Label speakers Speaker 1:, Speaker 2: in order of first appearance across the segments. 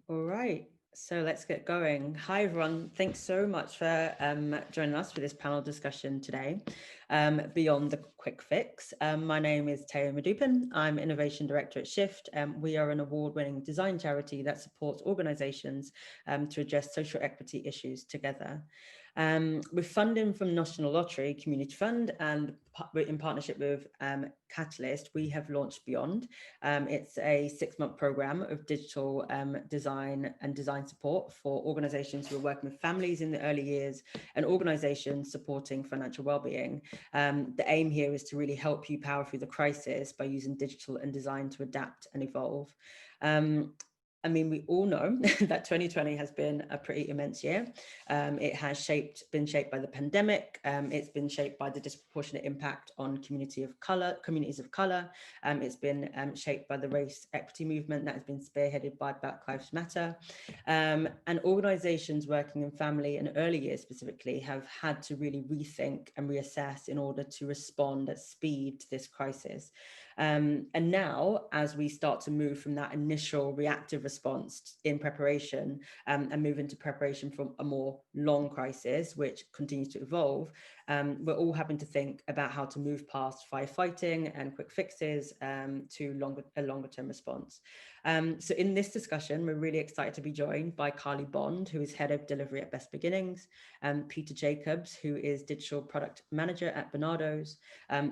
Speaker 1: All right, so let's get going. Hi, everyone. Thanks so much for joining us for this panel discussion today, Beyond the Quick Fix. My name is Teo Madupin. I'm Innovation Director at Shift. We are an award-winning design charity that supports organizations to address social equity issues together. With funding from National Lottery Community Fund and in partnership with Catalyst, we have launched Beyond. It's a 6-month program of digital design and design support for organizations who are working with families in the early years and organizations supporting financial well-being. The aim here is to really help you power through the crisis by using digital and design to adapt and evolve. I mean, we all know that 2020 has been a pretty immense year. It has been shaped by the pandemic. It's been shaped by the disproportionate impact on communities of color. It's been shaped by the race equity movement that has been spearheaded by Black Lives Matter. And organizations working in family and early years specifically have had to really rethink and reassess in order to respond at speed to this crisis. And now, as we start to move from that initial reactive response in preparation and move into preparation for a more long crisis, which continues to evolve, we're all having to think about how to move past firefighting and quick fixes to a longer term response. So in this discussion, we're really excited to be joined by Carly Bond, who is Head of Delivery at Best Beginnings, Peter Jacobs, who is Digital Product Manager at Barnardos,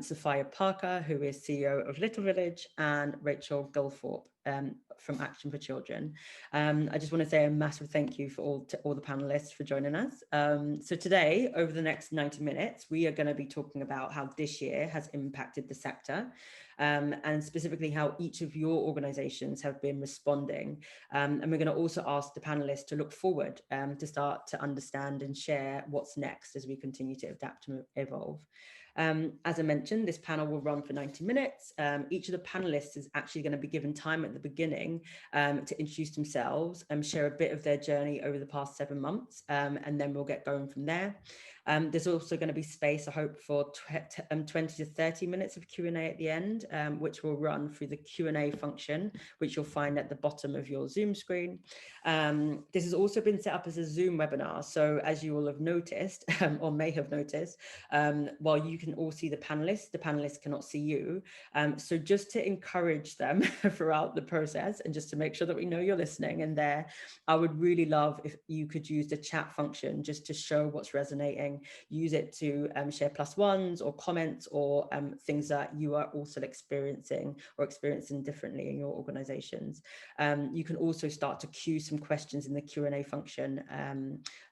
Speaker 1: Sophia Parker, who is CEO of Little Village, and Rachael Gilthorpe from Action for Children. I just want to say a massive thank you for all the panelists for joining us. So today, over the next 90 minutes, we are going to be talking about how this year has impacted the sector, and specifically how each of your organizations have been responding. And we're going to also ask the panelists to look forward to start to understand and share what's next as we continue to adapt and evolve. As I mentioned, this panel will run for 90 minutes. Each of the panelists is actually going to be given time at the beginning to introduce themselves and share a bit of their journey over the past 7 months, and then we'll get going from there. There's also going to be space, I hope, for 20 to 30 minutes of Q&A at the end, which will run through the Q&A function, which you'll find at the bottom of your Zoom screen. This has also been set up as a Zoom webinar. So as you will have noticed, or may have noticed, while you can all see the panelists cannot see you. So just to encourage them throughout the process and just to make sure that we know you're listening and there, I would really love if you could use the chat function just to show what's resonating. Use it to share +1s or comments or things that you are also experiencing differently in your organizations. You can also start to queue some questions in the Q&A function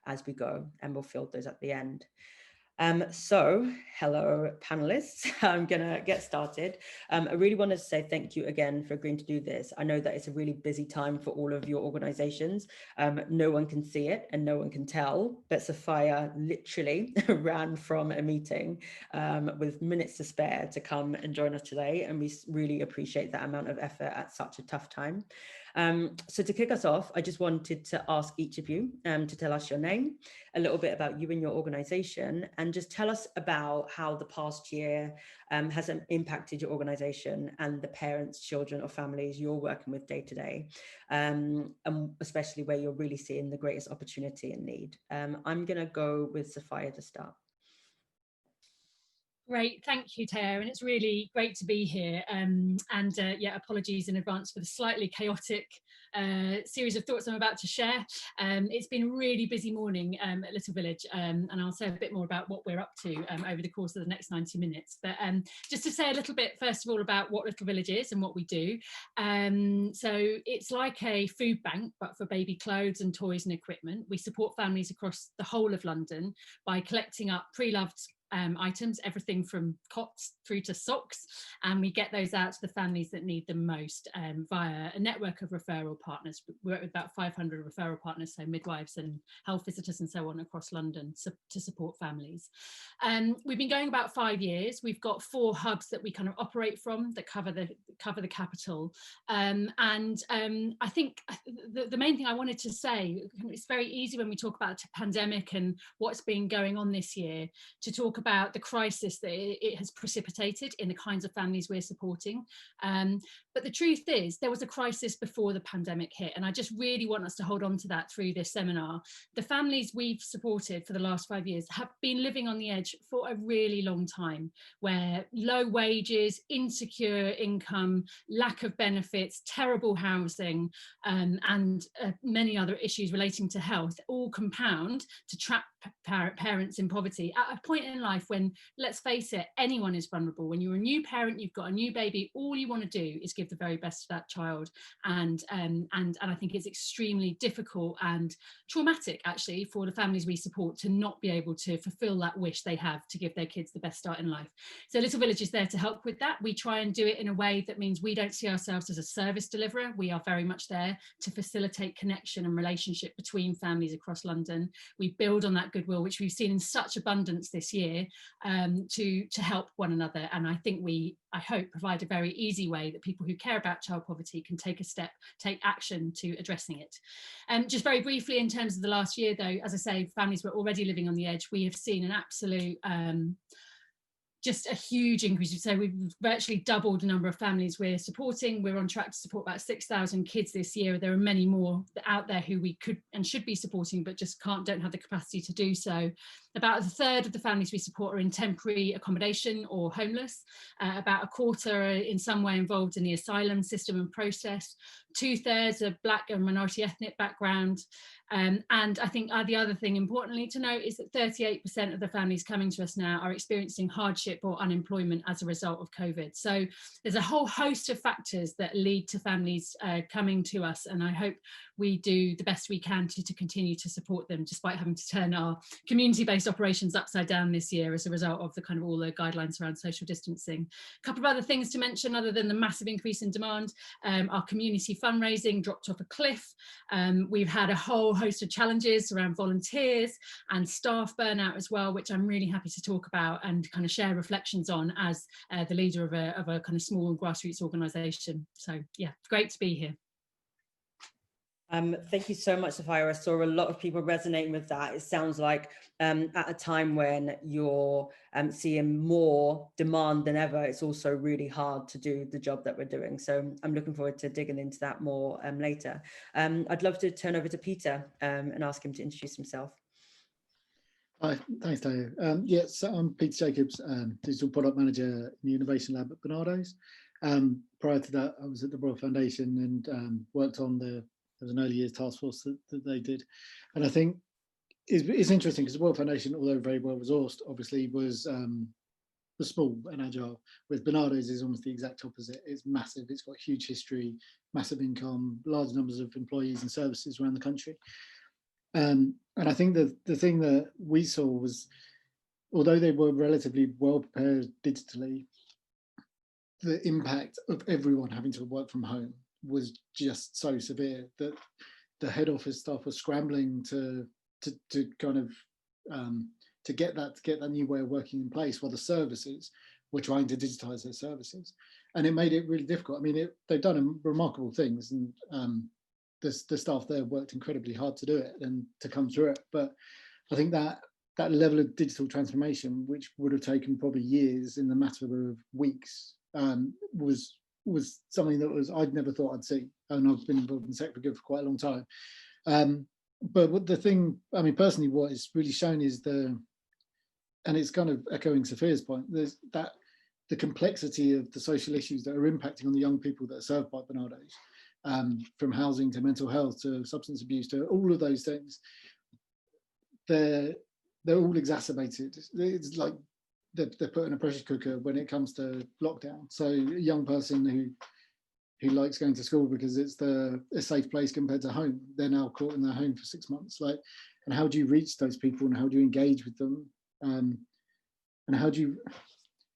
Speaker 1: as we go, and we'll field those at the end. So hello panelists, I'm gonna get started. I really want to say thank you again for agreeing to do this. I know that it's a really busy time for all of your organizations. No one can see it and no one can tell, but Sophia literally ran from a meeting with minutes to spare to come and join us today, and we really appreciate that amount of effort at such a tough time. So to kick us off, I just wanted to ask each of you to tell us your name, a little bit about you and your organization, and just tell us about how the past year has impacted your organization and the parents, children or families you're working with day to day, and especially where you're really seeing the greatest opportunity and need. I'm going to go with Sophia to start.
Speaker 2: Great, thank you, Teo, and it's really great to be here. Yeah, apologies in advance for the slightly chaotic series of thoughts I'm about to share. It's been a really busy morning at Little Village, and I'll say a bit more about what we're up to over the course of the next 90 minutes. But just to say a little bit, first of all, about what Little Village is and what we do. So it's like a food bank, but for baby clothes and toys and equipment. We support families across the whole of London by collecting up pre-loved items, everything from cots through to socks, and we get those out to the families that need them most via a network of referral partners. We work with about 500 referral partners, so midwives and health visitors and so on across London to support families. We've been going about 5 years. We've got 4 hubs that we kind of operate from that cover the capital. I think the main thing I wanted to say, it's very easy when we talk about a pandemic and what's been going on this year to talk about the crisis that it has precipitated in the kinds of families we're supporting. But the truth is, there was a crisis before the pandemic hit, and I just really want us to hold on to that through this seminar. The families we've supported for the last 5 years have been living on the edge for a really long time, where low wages, insecure income, lack of benefits, terrible housing, and many other issues relating to health all compound to trap parents in poverty at a point in life when, let's face it, anyone is vulnerable. When you're a new parent, you've got a new baby, all you want to do is give the very best to that child. And I think it's extremely difficult and traumatic, actually, for the families we support to not be able to fulfill that wish they have to give their kids the best start in life. So Little Village is there to help with that. We try and do it in a way that means we don't see ourselves as a service deliverer. We are very much there to facilitate connection and relationship between families across London. We build on that goodwill, which we've seen in such abundance this year, to help one another. And I think I hope, provide a very easy way that people who care about child poverty can take action to addressing it. Just very briefly, in terms of the last year, though, as I say, families were already living on the edge. We have seen an absolute just a huge increase. So we've virtually doubled the number of families we're supporting. We're on track to support about 6,000 kids this year. There are many more out there who we could and should be supporting, but just don't have the capacity to do so. About a third of the families we support are in temporary accommodation or homeless. About a quarter are in some way involved in the asylum system and process. 2/3 are Black and minority ethnic background. And I think the other thing importantly to note is that 38% of the families coming to us now are experiencing hardship or unemployment as a result of COVID. So there's a whole host of factors that lead to families coming to us, and I hope we do the best we can to continue to support them, despite having to turn our community-based operations upside down this year as a result of the kind of all the guidelines around social distancing. A couple of other things to mention, other than the massive increase in demand: our community fundraising dropped off a cliff. We've had a whole host of challenges around volunteers and staff burnout as well, which I'm really happy to talk about and kind of share reflections on as the leader of a kind of small grassroots organisation. So yeah, great to be here.
Speaker 1: Thank you so much, Sophia. I saw a lot of people resonating with that. It sounds like at a time when you're seeing more demand than ever, it's also really hard to do the job that we're doing. So I'm looking forward to digging into that more later. I'd love to turn over to Peter and ask him to introduce himself.
Speaker 3: Hi, thanks, Tayo. Yes, so I'm Peter Jacobs, Digital Product Manager in the Innovation Lab at Barnardos. Prior to that, I was at the Royal Foundation and worked on there was an early years task force that they did. And I think it's interesting because the Royal Foundation, although very well resourced, obviously was small and agile, with Barnardos is almost the exact opposite. It's massive, it's got huge history, massive income, large numbers of employees and services around the country. And I think the thing that we saw was, although they were relatively well prepared digitally, the impact of everyone having to work from home was just so severe that the head office staff was scrambling to kind of to get that new way of working in place, while the services were trying to digitize their services, and it made it really difficult. I mean, they've done remarkable things, and the staff there worked incredibly hard to do it and to come through it. But I think that level of digital transformation, which would have taken probably years in the matter of weeks, was something that I'd never thought I'd see, and I've been involved in the sector for quite a long time. But what the thing, I mean, personally, what it's really shown is and it's kind of echoing Sophia's point, there's the complexity of the social issues that are impacting on the young people that are served by Barnardos, from housing to mental health to substance abuse to all of those things. They're all exacerbated. It's like they're put in a pressure cooker when it comes to lockdown. So a young person who likes going to school because it's a safe place compared to home, they're now caught in their home for 6 months. And how do you reach those people, and how do you engage with them? And how do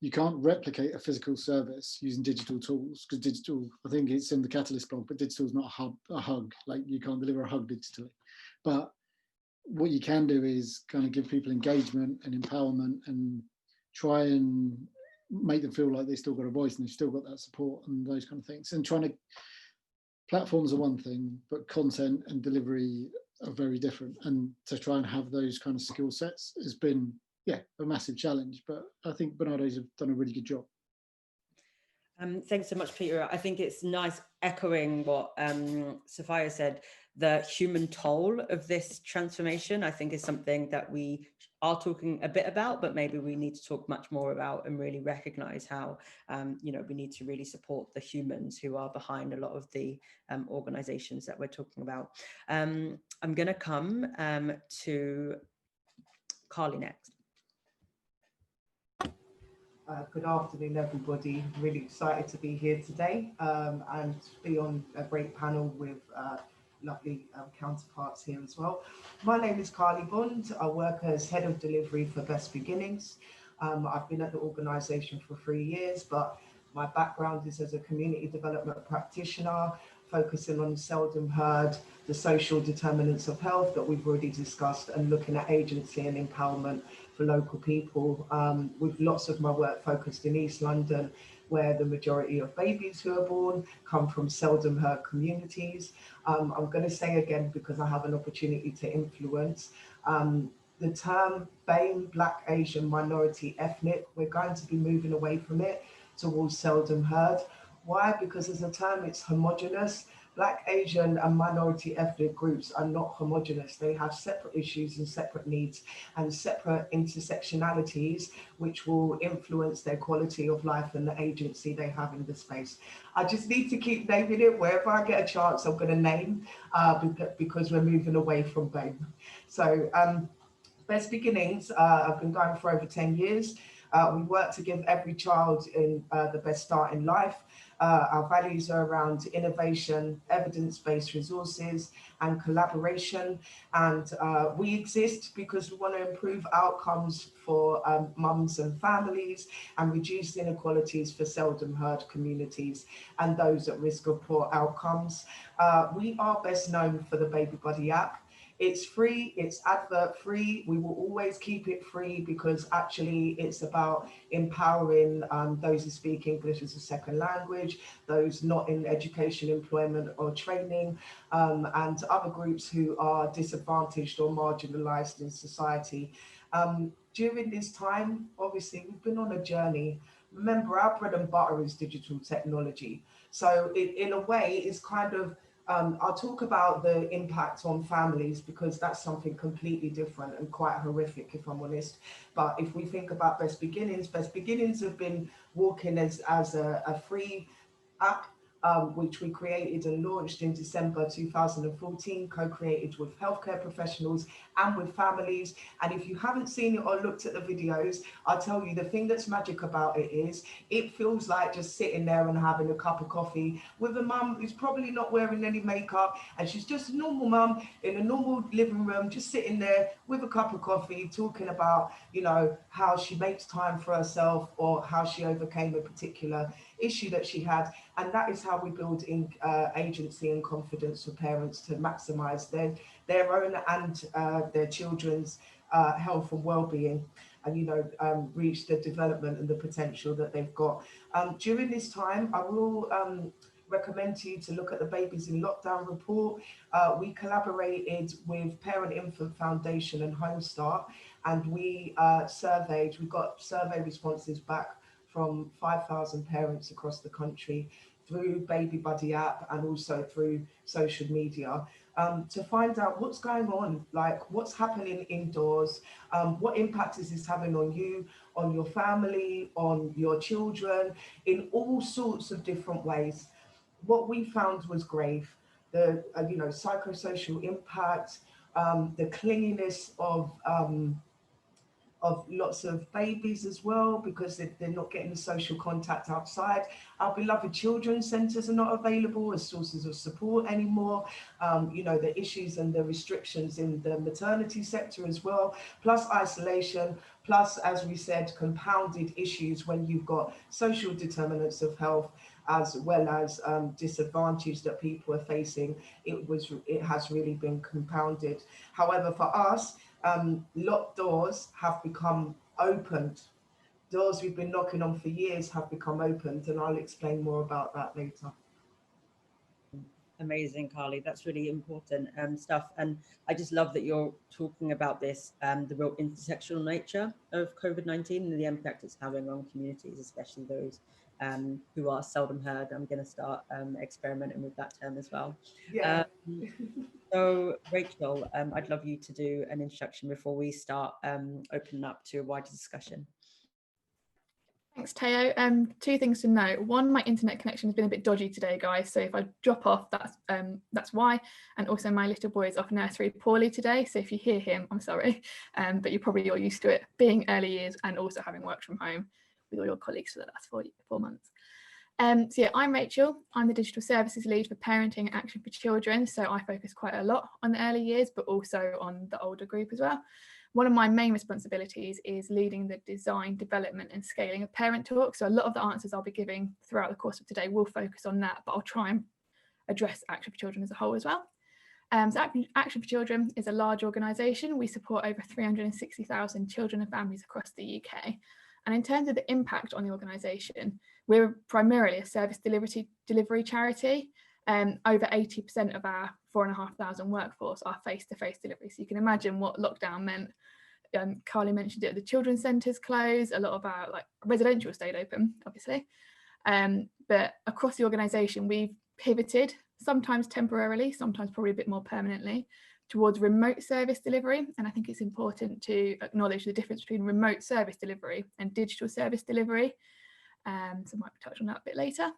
Speaker 3: you can't replicate a physical service using digital tools, because digital, I think it's in the Catalyst blog, but digital is not a hug. Like, you can't deliver a hug digitally. But what you can do is kind of give people engagement and empowerment and try and make them feel like they still got a voice and they've still got that support and those kind of things. And platforms are one thing, but content and delivery are very different. And to try and have those kind of skill sets has been a massive challenge. But I think Barnardos have done a really good job.
Speaker 1: Thanks so much, Peter. I think it's nice echoing what Sophia said. The human toll of this transformation, I think, is something that we are talking a bit about, but maybe we need to talk much more about and really recognize how, we need to really support the humans who are behind a lot of the organizations that we're talking about. I'm going to come to Carly next.
Speaker 4: Good afternoon, everybody. Really excited to be here today and be on a great panel with lovely counterparts here as well. My name is Carly Bond. I work as Head of Delivery for Best Beginnings. I've been at the organisation for 3 years, but my background is as a community development practitioner, focusing on seldom heard, the social determinants of health that we've already discussed, and looking at agency and empowerment for local people, with lots of my work focused in East London, where the majority of babies who are born come from seldom heard communities. I'm going to say again, because I have an opportunity to influence, the term BAME, Black, Asian, Minority, Ethnic, we're going to be moving away from it towards seldom heard. Why? Because as a term, it's homogenous. Black, Asian and minority ethnic groups are not homogenous. They have separate issues and separate needs and separate intersectionalities, which will influence their quality of life and the agency they have in the space. I just need to keep naming it. Wherever I get a chance, I'm going to name because we're moving away from BAME. So Best Beginnings, I've been going for over 10 years. We work to give every child in the best start in life. Our values are around innovation, evidence-based resources, and collaboration. And we exist because we want to improve outcomes for mums and families and reduce inequalities for seldom heard communities and those at risk of poor outcomes. We are best known for the Baby Buddy app. It's free, it's advert free. We will always keep it free because actually it's about empowering those who speak English as a second language, those not in education, employment or training, and other groups who are disadvantaged or marginalized in society. During this time, obviously, we've been on a journey. Remember, our bread and butter is digital technology. So in a way, it's kind of I'll talk about the impact on families because that's something completely different and quite horrific, if I'm honest. But if we think about Best Beginnings have been walking as a free app, which we created and launched in December 2014, co-created with healthcare professionals and with families. And if you haven't seen it or looked at the videos, I'll tell you the thing that's magic about it is it feels like just sitting there and having a cup of coffee with a mum who's probably not wearing any makeup and she's just a normal mum in a normal living room, just sitting there with a cup of coffee, talking about, you know, how she makes time for herself or how she overcame a particular issue that she had. And that is how we build in agency and confidence for parents to maximize their own and their children's health and well-being, and, you know, reach the development and the potential that they've got. During this time, I will recommend to you to look at the Babies in Lockdown report. We collaborated with Parent Infant Foundation and Home Start, and we surveyed, we got survey responses back from 5,000 parents across the country through Baby Buddy app and also through social media to find out what's going on, like what's happening indoors, what impact is this having on you, on your family, on your children, in all sorts of different ways. What we found was grave. The you know, psychosocial impact, the clinginess of lots of babies as well, because they're not getting the social contact outside. Our beloved children's centres are not available as sources of support anymore. You know, the issues and the restrictions in the maternity sector as well, plus isolation, plus, as we said, compounded issues when you've got social determinants of health, as well as disadvantage that people are facing. It has really been compounded. However, for us, locked doors have become opened. Doors we've been knocking on for years have become opened, and I'll explain more about that later.
Speaker 1: Amazing, Carly. That's really important stuff. And I just love that you're talking about this, the real intersectional nature of COVID-19 and the impact it's having on communities, especially those who are seldom heard. I'm going to start experimenting with that term as well.
Speaker 4: Yeah.
Speaker 1: So, Rachel, I'd love you to do an introduction before we start opening up to a wider discussion.
Speaker 5: Thanks, Teo. Two things to note. One, my internet connection has been a bit dodgy today, guys. So if I drop off, that's why. And also, my little boy is off nursery poorly today. So if you hear him, I'm sorry. But you're probably all used to it, being early years and also having worked from home with all your colleagues for the last 4 months. So yeah, I'm Rachael. I'm the Digital Services Lead for Parenting and Action for Children. So I focus quite a lot on the early years, but also on the older group as well. One of my main responsibilities is leading the design, development and scaling of Parent Talk. So a lot of the answers I'll be giving throughout the course of today will focus on that, but I'll try and address Action for Children as a whole as well. So Action for Children is a large organisation. We support over 360,000 children and families across the UK. And in terms of the impact on the organisation, we're primarily a service delivery charity. Over 80% of our 4,500 workforce are face-to-face delivery. So you can imagine what lockdown meant. Carly mentioned it, the children's centres closed, a lot of our residential stayed open, obviously. But across the organisation, we've pivoted, sometimes temporarily, sometimes probably a bit more permanently, towards remote service delivery. And I think it's important to acknowledge the difference between remote service delivery and digital service delivery. So I might touch on that a bit later.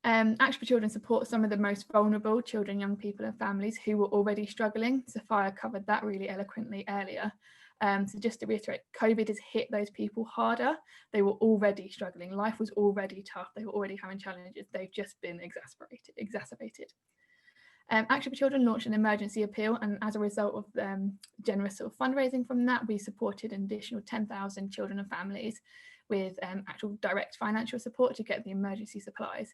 Speaker 5: Action for Children supports some of the most vulnerable children, young people and families who were already struggling. Sophia covered that really eloquently earlier. So just to reiterate, COVID has hit those people harder. They were already struggling. Life was already tough. They were already having challenges. They've just been exacerbated. Action for Children launched an emergency appeal, and as a result of generous sort of fundraising from that, we supported an additional 10,000 children and families with actual direct financial support to get the emergency supplies.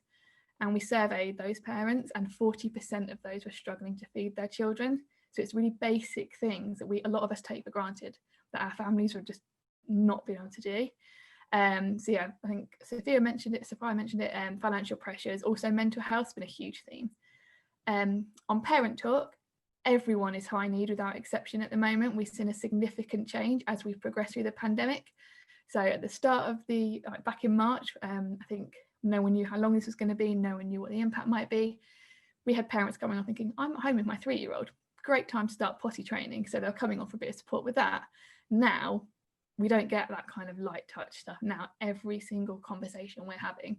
Speaker 5: And we surveyed those parents, and 40% of those were struggling to feed their children. So it's really basic things that a lot of us take for granted that our families would just not be able to do. So yeah, I think Sophia mentioned it, financial pressures, also mental health has been a huge theme. On Parent Talk, everyone is high need without exception at the moment. We've seen a significant change as we've progressed through the pandemic. So at the start of back in March, I think no one knew how long this was going to be. No one knew what the impact might be. We had parents coming on thinking, I'm at home with my 3-year-old. Great time to start potty training. So they're coming on for a bit of support with that. Now, we don't get that kind of light touch stuff. Now, every single conversation we're having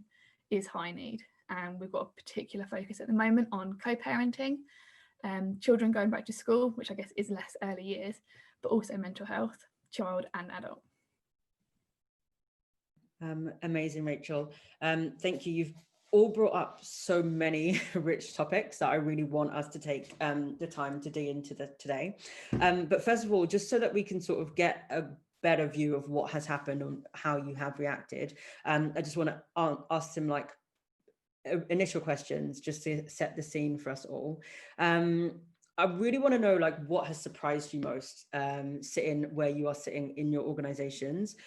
Speaker 5: is high need. And we've got a particular focus at the moment on co-parenting, children going back to school, which I guess is less early years, but also mental health, child and adult.
Speaker 1: Amazing, Rachel. Thank you. You've all brought up so many rich topics that I really want us to take the time to dig into today. But first of all, just so that we can sort of get a better view of what has happened and how you have reacted, I just want to ask some initial questions just to set the scene for us all. I really want to know what has surprised you most sitting where you are sitting in your organizations.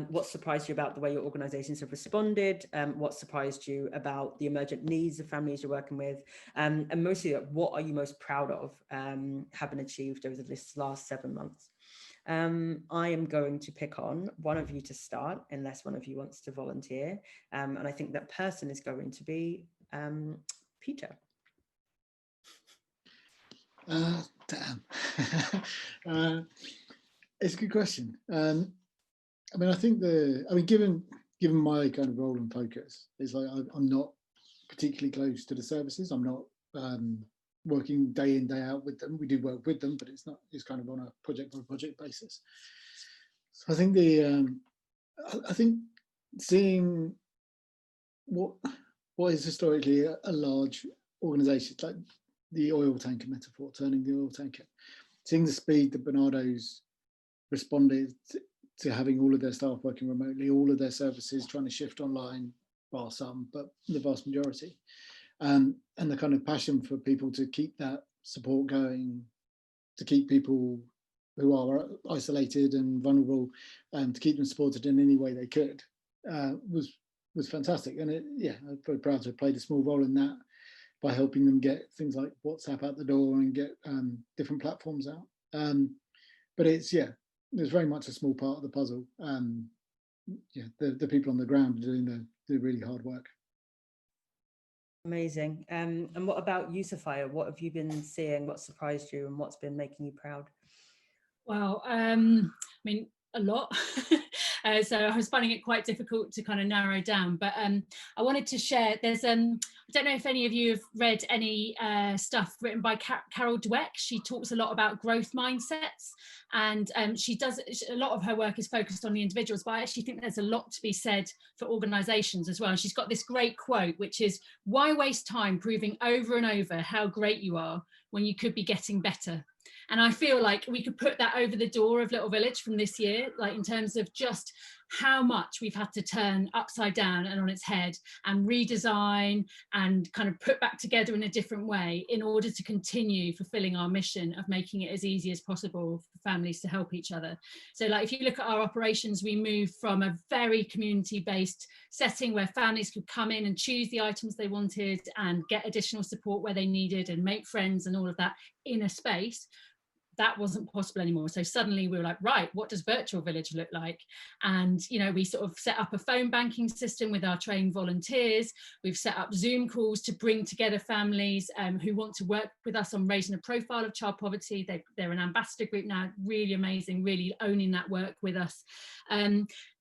Speaker 1: What surprised you about the way your organizations have responded? What surprised you about the emergent needs of families you're working with? And mostly, what are you most proud of having achieved over this last 7 months? I am going to pick on one of you to start, unless one of you wants to volunteer. And I think that person is going to be Peter.
Speaker 3: Damn. It's a good question. I mean, I think given my kind of role and focus, it's I'm not particularly close to the services. I'm not working day in, day out with them. We do work with them, but it's kind of on a project by project basis. So I think I think seeing what is historically a large organisation, like the oil tanker metaphor, turning the oil tanker, seeing the speed that Barnardos responded to having all of their staff working remotely, all of their services trying to shift online, bar some, but the vast majority, and the kind of passion for people to keep that support going, to keep people who are isolated and vulnerable, to keep them supported in any way they could, was fantastic. And I'm very proud to have played a small role in that. by helping them get things like WhatsApp out the door and get different platforms out. But it's very much a small part of the puzzle. The people on the ground are doing the really hard work.
Speaker 1: Amazing. And what about you, Sophia? What have you been seeing? What surprised you, and what's been making you proud?
Speaker 2: Well, I mean, a lot. So I was finding it quite difficult to kind of narrow down, but I wanted to share, there's I don't know if any of you have read any stuff written by Carol Dweck. She talks a lot about growth mindsets, and she does a lot of her work is focused on the individuals, but I actually think there's a lot to be said for organizations as well. And she's got this great quote, which is, why waste time proving over and over how great you are when you could be getting better? And I feel like we could put that over the door of Little Village from this year, like in terms of just how much we've had to turn upside down and on its head and redesign and kind of put back together in a different way in order to continue fulfilling our mission of making it as easy as possible for families to help each other. So like if you look at our operations, we moved from a very community-based setting where families could come in and choose the items they wanted and get additional support where they needed and make friends and all of that in a space. That wasn't possible anymore. So suddenly we were like, right, what does virtual village look like? And, you know, we sort of set up a phone banking system with our trained volunteers. We've set up Zoom calls to bring together families who want to work with us on raising a profile of child poverty. They're an ambassador group now, really amazing, really owning that work with us.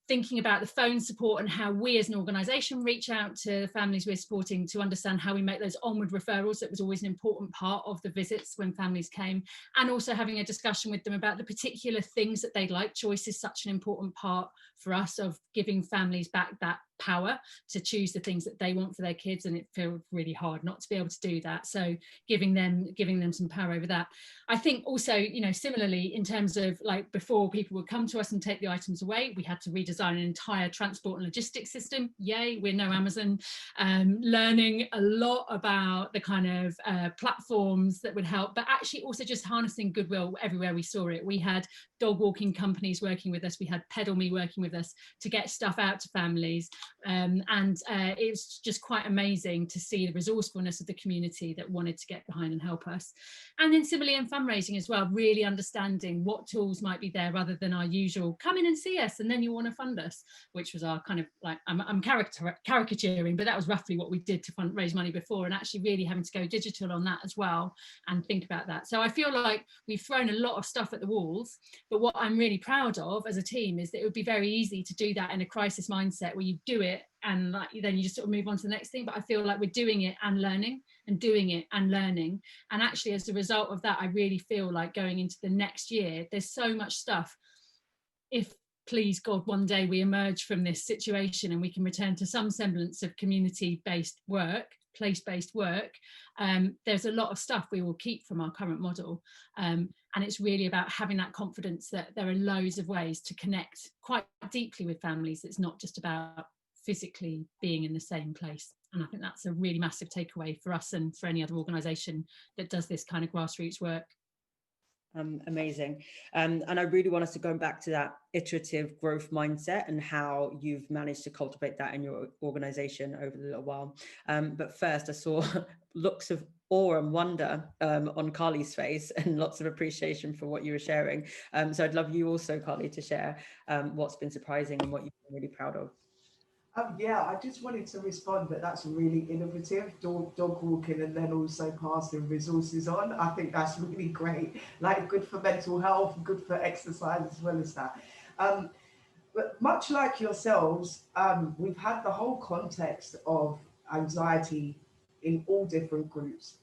Speaker 2: Thinking about the phone support and how we as an organisation reach out to the families we're supporting to understand how we make those onward referrals. That was always an important part of the visits when families came, and also having a discussion with them about the particular things that they'd like. Choice is such an important part for us of giving families back that power to choose the things that they want for their kids, and it feels really hard not to be able to do that. So giving them some power over that. I think also, you know, similarly in terms of like before people would come to us and take the items away, we had to redesign an entire transport and logistics system. Yay, we're no Amazon. Learning a lot about the kind of platforms that would help, but actually also just harnessing goodwill everywhere we saw it. We had dog walking companies working with us, we had Pedal Me working with us to get stuff out to families. It was just quite amazing to see the resourcefulness of the community that wanted to get behind and help us. And then similarly in fundraising as well, really understanding what tools might be there rather than our usual come in and see us and then you want to fund us, which was our kind of like, I'm caricaturing, but that was roughly what we did to raise money before, and actually really having to go digital on that as well and think about that. So I feel like we've thrown a lot of stuff at the walls, but what I'm really proud of as a team is that it would be very easy to do that in a crisis mindset where you do it and like, then you just sort of move on to the next thing. But I feel like we're doing it and learning and doing it and learning. And actually, as a result of that, I really feel like going into the next year, there's so much stuff. If, please God, one day we emerge from this situation and we can return to some semblance of community-based work, place-based work, there's a lot of stuff we will keep from our current model. And it's really about having that confidence that there are loads of ways to connect quite deeply with families. It's not just about physically being in the same place. And I think that's a really massive takeaway for us and for any other organisation that does this kind of grassroots work.
Speaker 1: Amazing. And I really want us to go back to that iterative growth mindset and how you've managed to cultivate that in your organisation over the little while. But first, I saw looks of awe and wonder on Carly's face and lots of appreciation for what you were sharing. So I'd love you also, Carly, to share what's been surprising and what you've been really proud of.
Speaker 4: Yeah, I just wanted to respond that that's really innovative, dog walking and then also passing resources on. I think that's really great, like good for mental health, good for exercise as well as that. But much like yourselves, we've had the whole context of anxiety in all different groups.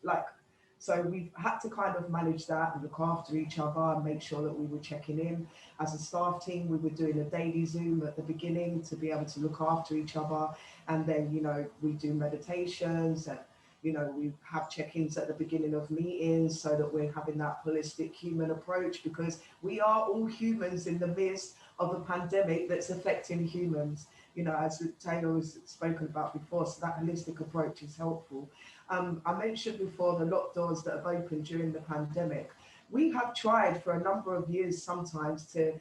Speaker 4: So we've had to kind of manage that and look after each other and make sure that we were checking in. As a staff team, we were doing a daily Zoom at the beginning to be able to look after each other. And then, you know, we do meditations and, you know, we have check-ins at the beginning of meetings so that we're having that holistic human approach, because we are all humans in the midst of a pandemic that's affecting humans, you know, as Taylor has spoken about before. So that holistic approach is helpful. I mentioned before the locked doors that have opened during the pandemic. We have tried for a number of years sometimes to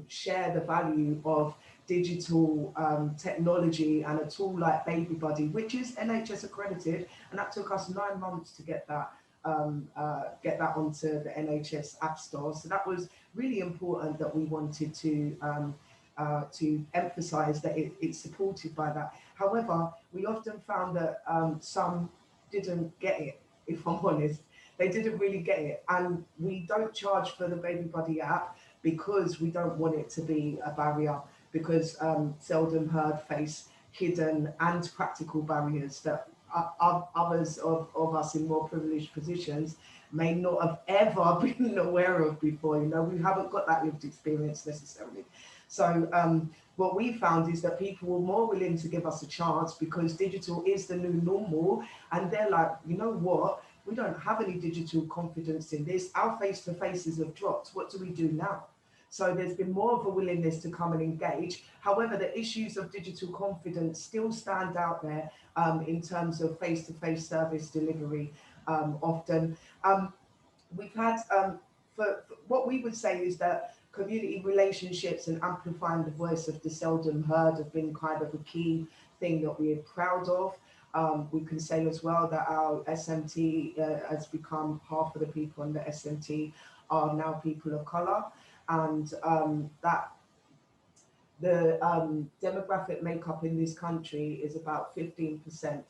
Speaker 4: share the value of digital technology and a tool like Baby Buddy, which is NHS accredited, and that took us 9 months to get that onto the NHS App Store. So that was really important, that we wanted to emphasise that it's supported by that. However, we often found that some didn't get it, if I'm honest. They didn't really get it. And we don't charge for the Baby Buddy app because we don't want it to be a barrier, because seldom heard face hidden and practical barriers that others of us in more privileged positions may not have ever been aware of before. You know, we haven't got that lived experience necessarily. So what we found is that people were more willing to give us a chance because digital is the new normal, and they're like, you know what, we don't have any digital confidence in this. Our face-to-faces have dropped. What do we do now? So there's been more of a willingness to come and engage. However, the issues of digital confidence still stand out there in terms of face-to-face service delivery often. We've had, for what we would say is that community relationships and amplifying the voice of the seldom heard have been kind of a key thing that we're proud of. We can say as well that our SMT has become half of the people in the SMT are now people of colour, and that the demographic makeup in this country is about 15%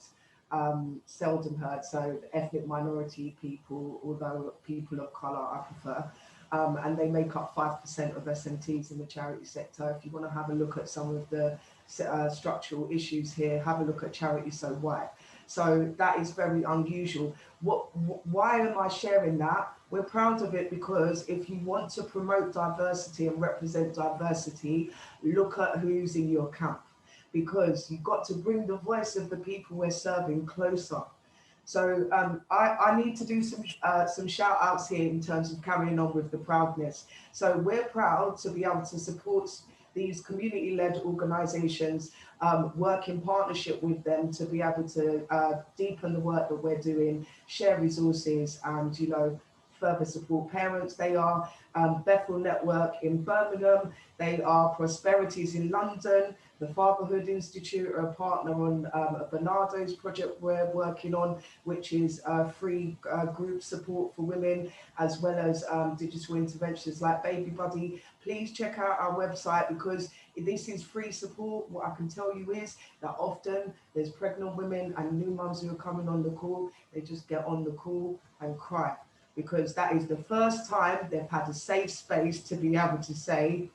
Speaker 4: seldom heard, so ethnic minority people, although people of colour I prefer, and they make up 5% of SMTs in the charity sector. If you want to have a look at some of the structural issues here, have a look at Charity So White. So that is very unusual. Why am I sharing that? We're proud of it because if you want to promote diversity and represent diversity, look at who's in your camp, because you've got to bring the voice of the people we're serving closer. So I need to do some shout outs here in terms of carrying on with the proudness. So we're proud to be able to support these community-led organisations, work in partnership with them to be able to deepen the work that we're doing, share resources, and, you know, further support parents. They are Bethel Network in Birmingham, they are Prosperities in London, the Fatherhood Institute are a partner on a Barnardos project we're working on, which is free group support for women, as well as digital interventions like Baby Buddy. Please check out our website, because this is free support. What I can tell you is that often there's pregnant women and new mums who are coming on the call, they just get on the call and cry, because that is the first time they've had a safe space to be able to say,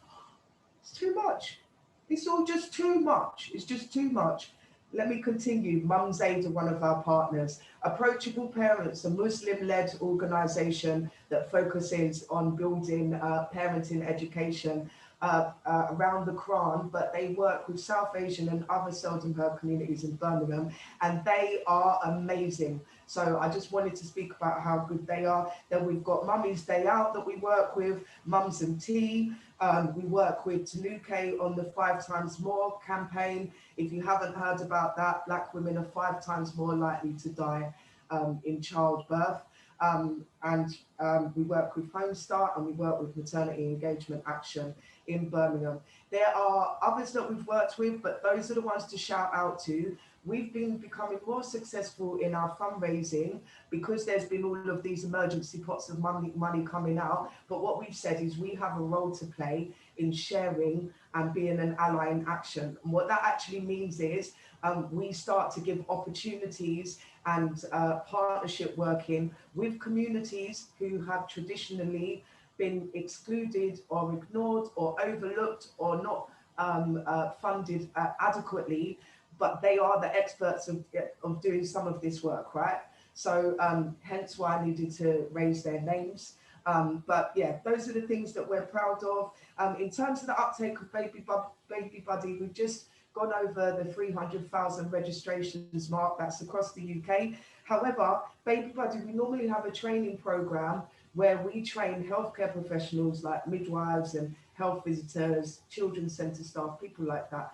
Speaker 4: it's too much. It's all just too much. It's just too much. Let me continue. Mums Aid are one of our partners. Approachable Parents, a Muslim-led organisation that focuses on building parenting education around the Quran, but they work with South Asian and other seldom heard communities in Birmingham, and they are amazing. So I just wanted to speak about how good they are. Then we've got Mummy's Day Out that we work with, Mums and Tea. We work with Tanuke on the 5 times more campaign. If you haven't heard about that, Black women are 5 times more likely to die in childbirth. We work with Home Start, and we work with Maternity Engagement Action in Birmingham. There are others that we've worked with, but those are the ones to shout out to. We've been becoming more successful in our fundraising because there's been all of these emergency pots of money coming out. But what we've said is we have a role to play in sharing and being an ally in action. And what that actually means is we start to give opportunities and partnership working with communities who have traditionally been excluded or ignored or overlooked or not funded adequately, but they are the experts of doing some of this work, right? So hence why I needed to raise their names. But yeah, those are the things that we're proud of. In terms of the uptake of Baby Buddy, we've just gone over the 300,000 registrations mark. That's across the UK. However, Baby Buddy, we normally have a training program where we train healthcare professionals like midwives and health visitors, children's centre staff, people like that,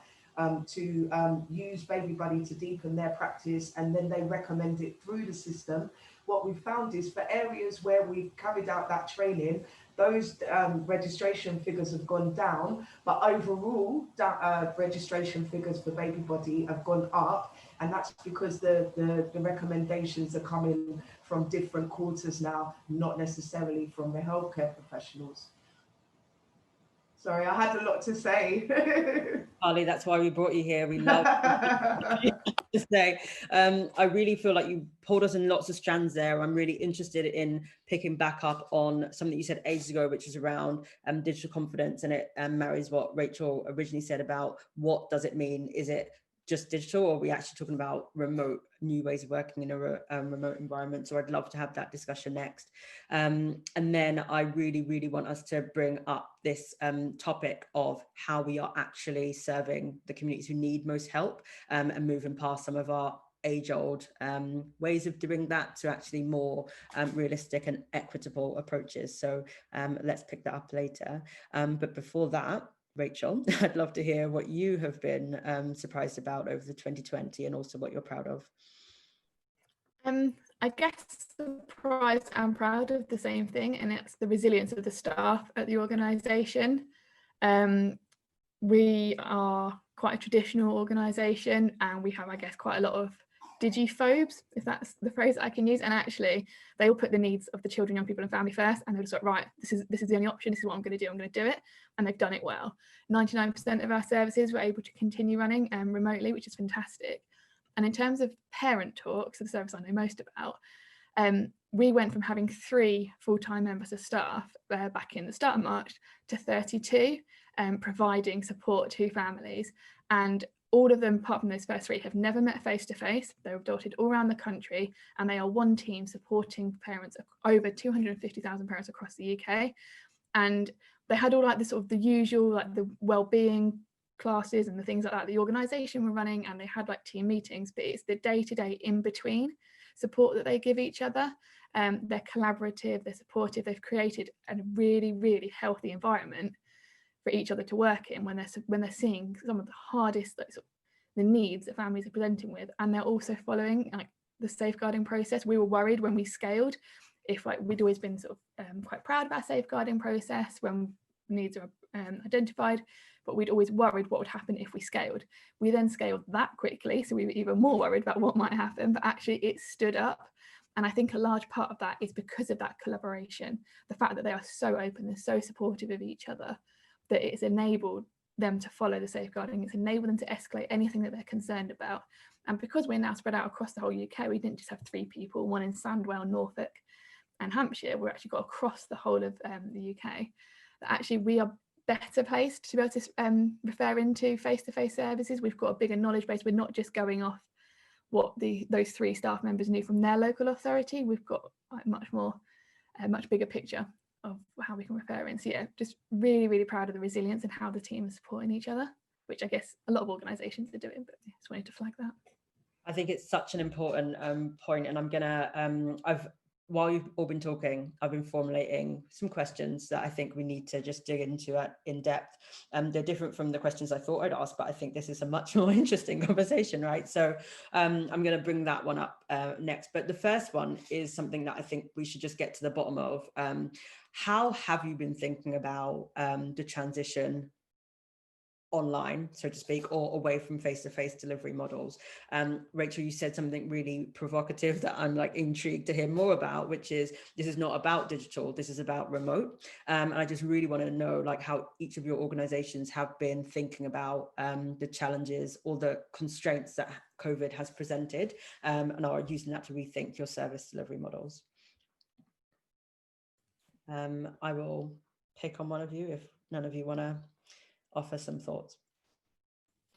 Speaker 4: to use Baby Buddy to deepen their practice, and then they recommend it through the system. what we found is for areas where we carried out that training, those registration figures have gone down, but overall registration figures for baby body have gone up, and that's because the recommendations are coming from different quarters now, not necessarily from the healthcare professionals. Sorry, I had a lot to say.
Speaker 1: Carly, that's why we brought you here. We love to say. I really feel like you pulled us in lots of strands there. I'm really interested in picking back up on something you said ages ago, which is around digital confidence, and it marries what Rachael originally said about what does it mean? Is it just digital, or are we actually talking about remote, new ways of working in a remote environment? So I'd love to have that discussion next. And then I really, really want us to bring up this topic of how we are actually serving the communities who need most help, and moving past some of our age-old ways of doing that to actually more realistic and equitable approaches. So let's pick that up later. But before that, Rachael, I'd love to hear what you have been surprised about over the 2020, and also what you're proud of.
Speaker 5: I guess surprised and proud of the same thing, and it's the resilience of the staff at the organisation. We are quite a traditional organisation, and we have, I guess, quite a lot of digiphobes, if that's the phrase that I can use. And actually, they all put the needs of the children, young people, and family first, and they're just like, right, this is the only option. This is what I'm going to do. I'm going to do it, and they've done it well. 99% of our services were able to continue running remotely, which is fantastic. And in terms of parent talks, the service I know most about, we went from having 3 full-time members of staff back in the start of March to 32, providing support to families. And all of them, apart from those first 3, have never met face-to-face. They're dotted all around the country, and they are one team supporting parents, over 250,000 parents across the UK. And they had all like the sort of the usual, like the well-being classes and the things like that the organisation were running, and they had like team meetings, but it's the day-to-day in between support that they give each other. They're collaborative, they're supportive, they've created a really, really healthy environment for each other to work in when they're seeing some of the hardest, like, sort of the needs that families are presenting with, and they're also following like the safeguarding process. We were worried when we scaled, if like we'd always been sort of quite proud of our safeguarding process when needs are identified, but we'd always worried what would happen if we scaled. We then scaled that quickly, so we were even more worried about what might happen, but actually it stood up. And I think a large part of that is because of that collaboration, the fact that they are so open, they're so supportive of each other, that it's enabled them to follow the safeguarding, it's enabled them to escalate anything that they're concerned about. And because we're now spread out across the whole UK, we didn't just have 3 people, one in Sandwell, Norfolk and Hampshire, we're actually got across the whole of the UK, that actually we are better placed to be able to refer into face-to-face services. We've got a bigger knowledge base. We're not just going off what those 3 staff members knew from their local authority. We've got like a much bigger picture of how we can refer in. So yeah, just really, really proud of the resilience and how the team is supporting each other, which I guess a lot of organisations are doing, but I just wanted to flag that.
Speaker 1: I think it's such an important point, and I'm gonna while you've all been talking, I've been formulating some questions that I think we need to just dig into in depth. They're different from the questions I thought I'd ask, but I think this is a much more interesting conversation, right? So I'm going to bring that one up next. But the first one is something that I think we should just get to the bottom of. How have you been thinking about the transition online, so to speak, or away from face-to-face delivery models? Rachael, you said something really provocative that I'm like intrigued to hear more about, which is this is not about digital, this is about remote. And I just really want to know like how each of your organizations have been thinking about the challenges or the constraints that COVID has presented, and are using that to rethink your service delivery models. I will pick on one of you if none of you want to offer some thoughts.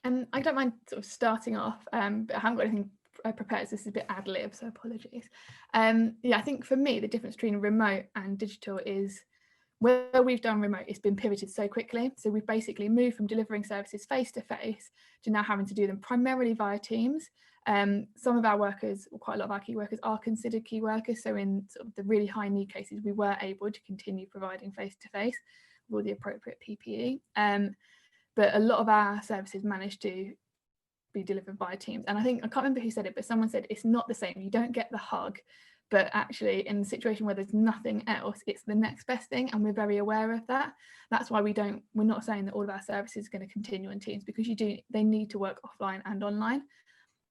Speaker 5: I don't mind sort of starting off, but I haven't got anything prepared, so this is a bit ad lib, so apologies. Yeah, I think for me, the difference between remote and digital is where we've done remote, it's been pivoted so quickly. So we've basically moved from delivering services face to face to now having to do them primarily via Teams. Some of our workers, or quite a lot of our key workers, are considered key workers. So in sort of the really high need cases, we were able to continue providing face to face with all the appropriate PPE. But a lot of our services managed to be delivered via Teams. And I think, I can't remember who said it, but someone said it's not the same. You don't get the hug but actually in the situation where there's nothing else, it's the next best thing, and we're very aware of that. That's why we're not saying that all of our services are going to continue on Teams, because they need to work offline and online.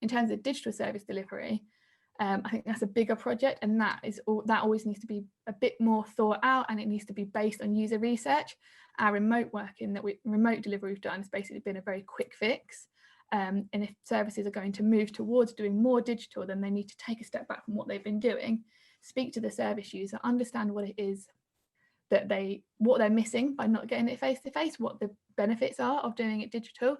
Speaker 5: In terms of digital service delivery, I think that's a bigger project, and that always needs to be a bit more thought out, and it needs to be based on user research. Our remote delivery we've done has basically been a very quick fix. And if services are going to move towards doing more digital, then they need to take a step back from what they've been doing, speak to the service user, understand what it is what they're missing by not getting it face to face, what the benefits are of doing it digital,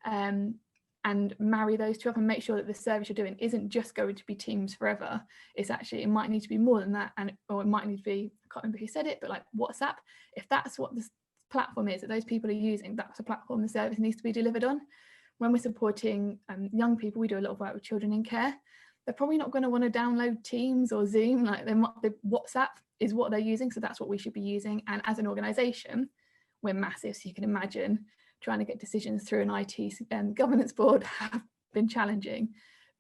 Speaker 5: and marry those two up and make sure that the service you're doing isn't just going to be Teams forever. It might need to be more than that, or it might need to be, I can't remember who said it, but like WhatsApp. If that's what the platform is that those people are using, that's a platform the service needs to be delivered on. When we're supporting young people, we do a lot of work with children in care. They're probably not going to want to download Teams or Zoom. Like the WhatsApp is what they're using, so that's what we should be using. And as an organisation, we're massive, so you can imagine trying to get decisions through an IT governance board have been challenging.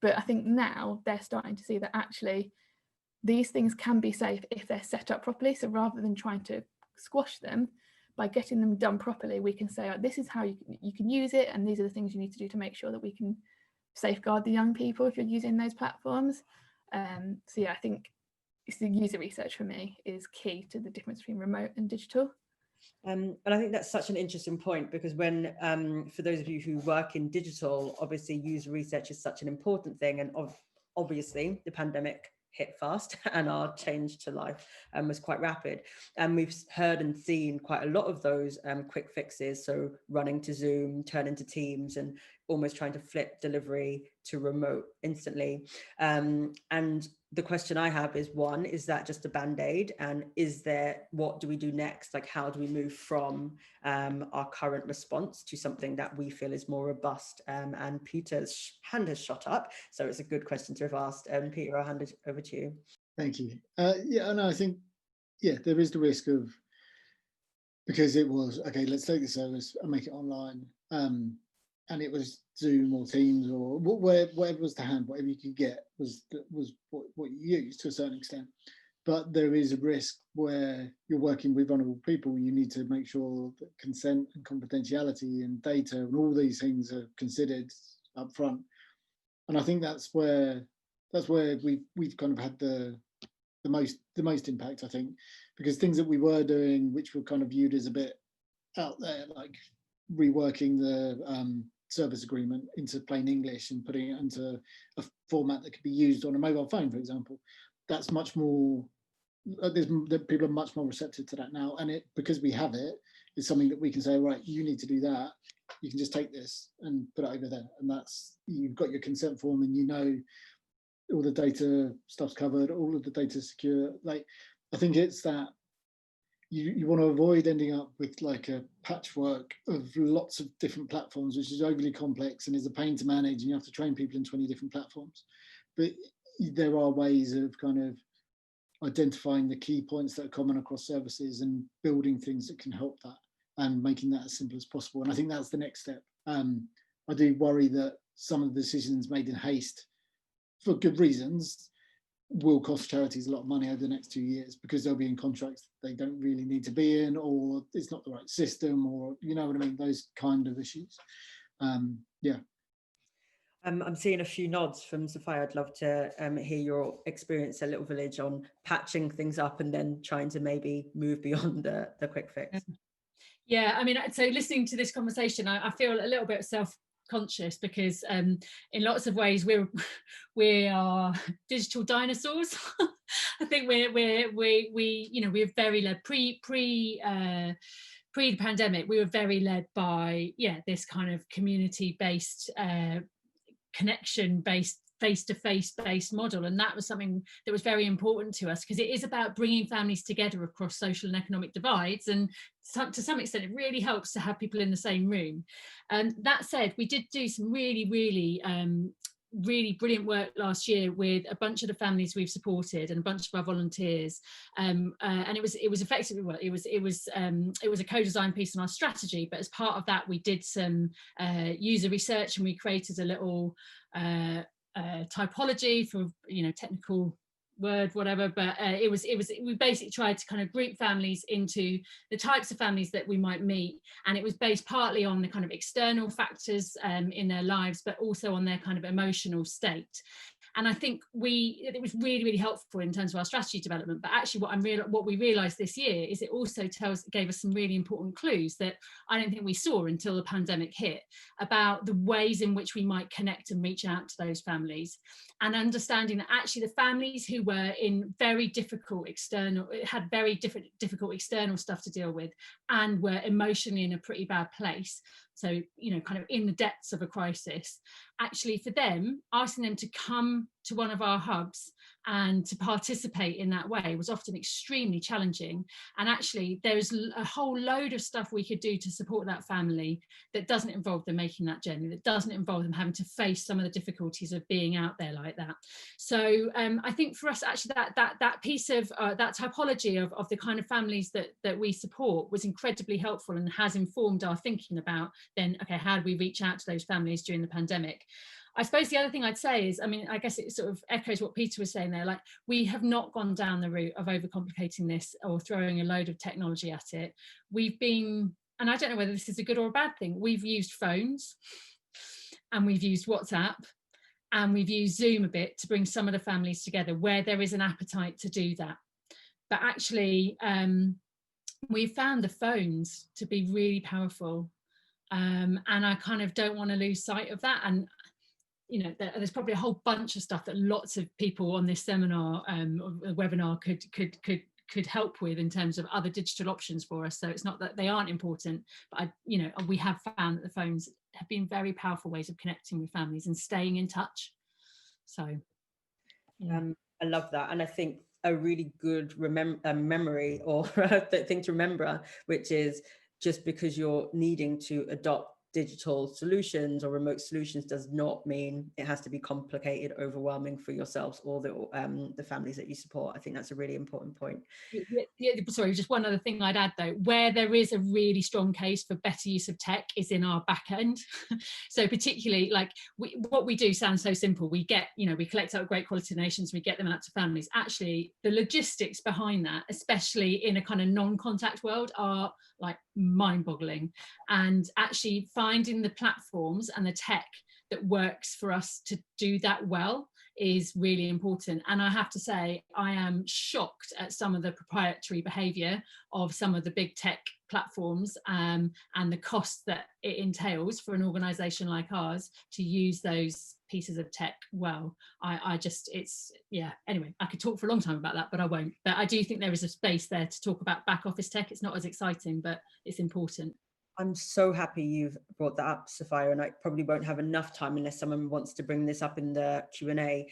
Speaker 5: But I think now they're starting to see that actually these things can be safe if they're set up properly. So rather than trying to squash them, by getting them done properly, we can say, this is how you can use it, and these are the things you need to do to make sure that we can safeguard the young people if you're using those platforms. So yeah, I think it's the user research for me is key to the difference between remote and digital.
Speaker 1: And I think that's such an interesting point, because when, for those of you who work in digital, obviously user research is such an important thing. And obviously the pandemic hit fast and our change to life was quite rapid. And we've heard and seen quite a lot of those quick fixes. So running to Zoom, turning to Teams, and almost trying to flip delivery to remote instantly. And the question I have is, one, is that just a band-aid? And what do we do next? Like, how do we move from our current response to something that we feel is more robust? And Peter's hand has shot up, so it's a good question to have asked. Peter, I'll hand it over to you.
Speaker 3: Thank you. I think, there is the risk of, because it was, okay, let's take the service and make it online. And it was Zoom or Teams or whatever was to hand, whatever you could get was what you used to a certain extent. But there is a risk where you're working with vulnerable people. You need to make sure that consent and confidentiality and data and all these things are considered up front. And I think that's where we've kind of had the most impact, I think, because things that we were doing, which were kind of viewed as a bit out there, like reworking the service agreement into plain English and putting it into a format that could be used on a mobile phone, for example. That's much more, people are much more receptive to that now. And because we have it, it's something that we can say, right, you need to do that. You can just take this and put it over there. And you've got your consent form, and you know all the data stuff's covered, all of the data secure. Like, I think it's that you want to avoid ending up with like a patchwork of lots of different platforms, which is overly complex and is a pain to manage, and you have to train people in 20 different platforms. But there are ways of kind of identifying the key points that are common across services and building things that can help that and making that as simple as possible. And I think that's the next step. I do worry that some of the decisions made in haste, for good reasons, will cost charities a lot of money over the next 2 years, because they'll be in contracts they don't really need to be in, or it's not the right system, or you know what I mean, those kind of issues.
Speaker 1: I'm seeing a few nods from Sophia. I'd love to hear your experience at Little Village on patching things up and then trying to maybe move beyond the quick fix.
Speaker 2: Yeah, I mean, so listening to this conversation, I feel a little bit self-conscious, because in lots of ways we are digital dinosaurs. I think we're very led pre the pandemic. We were very led by this kind of community-based, connection-based, face-to-face based model, and that was something that was very important to us, because it is about bringing families together across social and economic divides, and to some extent it really helps to have people in the same room. And that said, we did do some really brilliant work last year with a bunch of the families we've supported and a bunch of our volunteers, and it was effectively, well, it was a co-design piece on our strategy, but as part of that we did some user research, and we created a little typology for technical word, whatever, but we basically tried to kind of group families into the types of families that we might meet, and it was based partly on the kind of external factors in their lives, but also on their kind of emotional state. And I think it was really, really helpful in terms of our strategy development. But actually what we realised this year is it also gave us some really important clues that I don't think we saw until the pandemic hit, about the ways in which we might connect and reach out to those families, and understanding that actually the families who were in difficult external stuff to deal with and were emotionally in a pretty bad place, so, you know, kind of in the depths of a crisis, actually for them, asking them to come to one of our hubs and to participate in that way was often extremely challenging. And actually there's a whole load of stuff we could do to support that family that doesn't involve them making that journey, that doesn't involve them having to face some of the difficulties of being out there like that. So I think for us, actually that piece of that typology of the kind of families that we support was incredibly helpful and has informed our thinking about then, okay, how do we reach out to those families during the pandemic? I suppose the other thing I'd say is, I mean, I guess it sort of echoes what Peter was saying there, like we have not gone down the route of overcomplicating this or throwing a load of technology at it. We've been, and I don't know whether this is a good or a bad thing, we've used phones and we've used WhatsApp and we've used Zoom a bit to bring some of the families together where there is an appetite to do that. But actually, we've found the phones to be really powerful. And I kind of don't want to lose sight of that. And you know, there's probably a whole bunch of stuff that lots of people on this seminar webinar could help with in terms of other digital options for us. So it's not that they aren't important, but you know, we have found that the phones have been very powerful ways of connecting with families and staying in touch. So yeah.
Speaker 1: I love that, and I think a really good memory or thing to remember, which is just because you're needing to adopt digital solutions or remote solutions does not mean it has to be complicated, overwhelming for yourselves or the families that you support. I think that's a really important point.
Speaker 2: Yeah, sorry, just one other thing I'd add though, where there is a really strong case for better use of tech is in our back end. So particularly like what we do sounds so simple. We get, you know, we collect out great quality donations, we get them out to families. Actually, the logistics behind that, especially in a kind of non-contact world, are like mind-boggling. And actually finding the platforms and the tech that works for us to do that well is really important. And I have to say, I am shocked at some of the proprietary behaviour of some of the big tech platforms and the cost that it entails for an organisation like ours to use those pieces of tech well. Anyway, I could talk for a long time about that, but I won't. But I do think there is a space there to talk about back office tech. It's not as exciting, but it's important.
Speaker 1: I'm so happy you've brought that up, Sophia, and I probably won't have enough time unless someone wants to bring this up in the Q&A.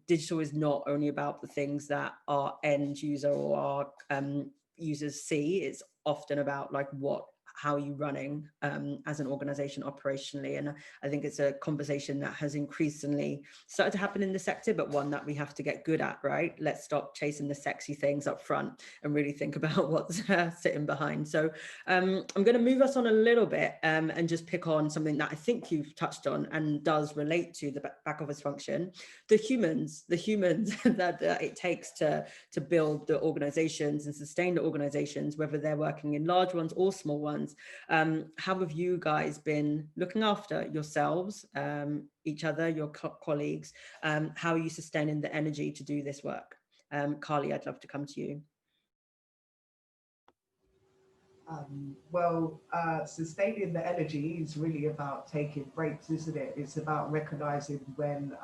Speaker 1: Digital is not only about the things that our end user or our users see. It's often about like how are you running as an organization operationally. And I think it's a conversation that has increasingly started to happen in the sector, but one that we have to get good at, right? Let's stop chasing the sexy things up front and really think about what's sitting behind. So I'm going to move us on a little bit and just pick on something that I think you've touched on and does relate to the back office function, the humans that it takes to build the organizations and sustain the organizations, whether they're working in large ones or small ones. How have you guys been looking after yourselves, each other, your colleagues? How are you sustaining the energy to do this work? Carly, I'd love to come to you.
Speaker 4: Sustaining the energy is really about taking breaks, isn't it? It's about recognizing when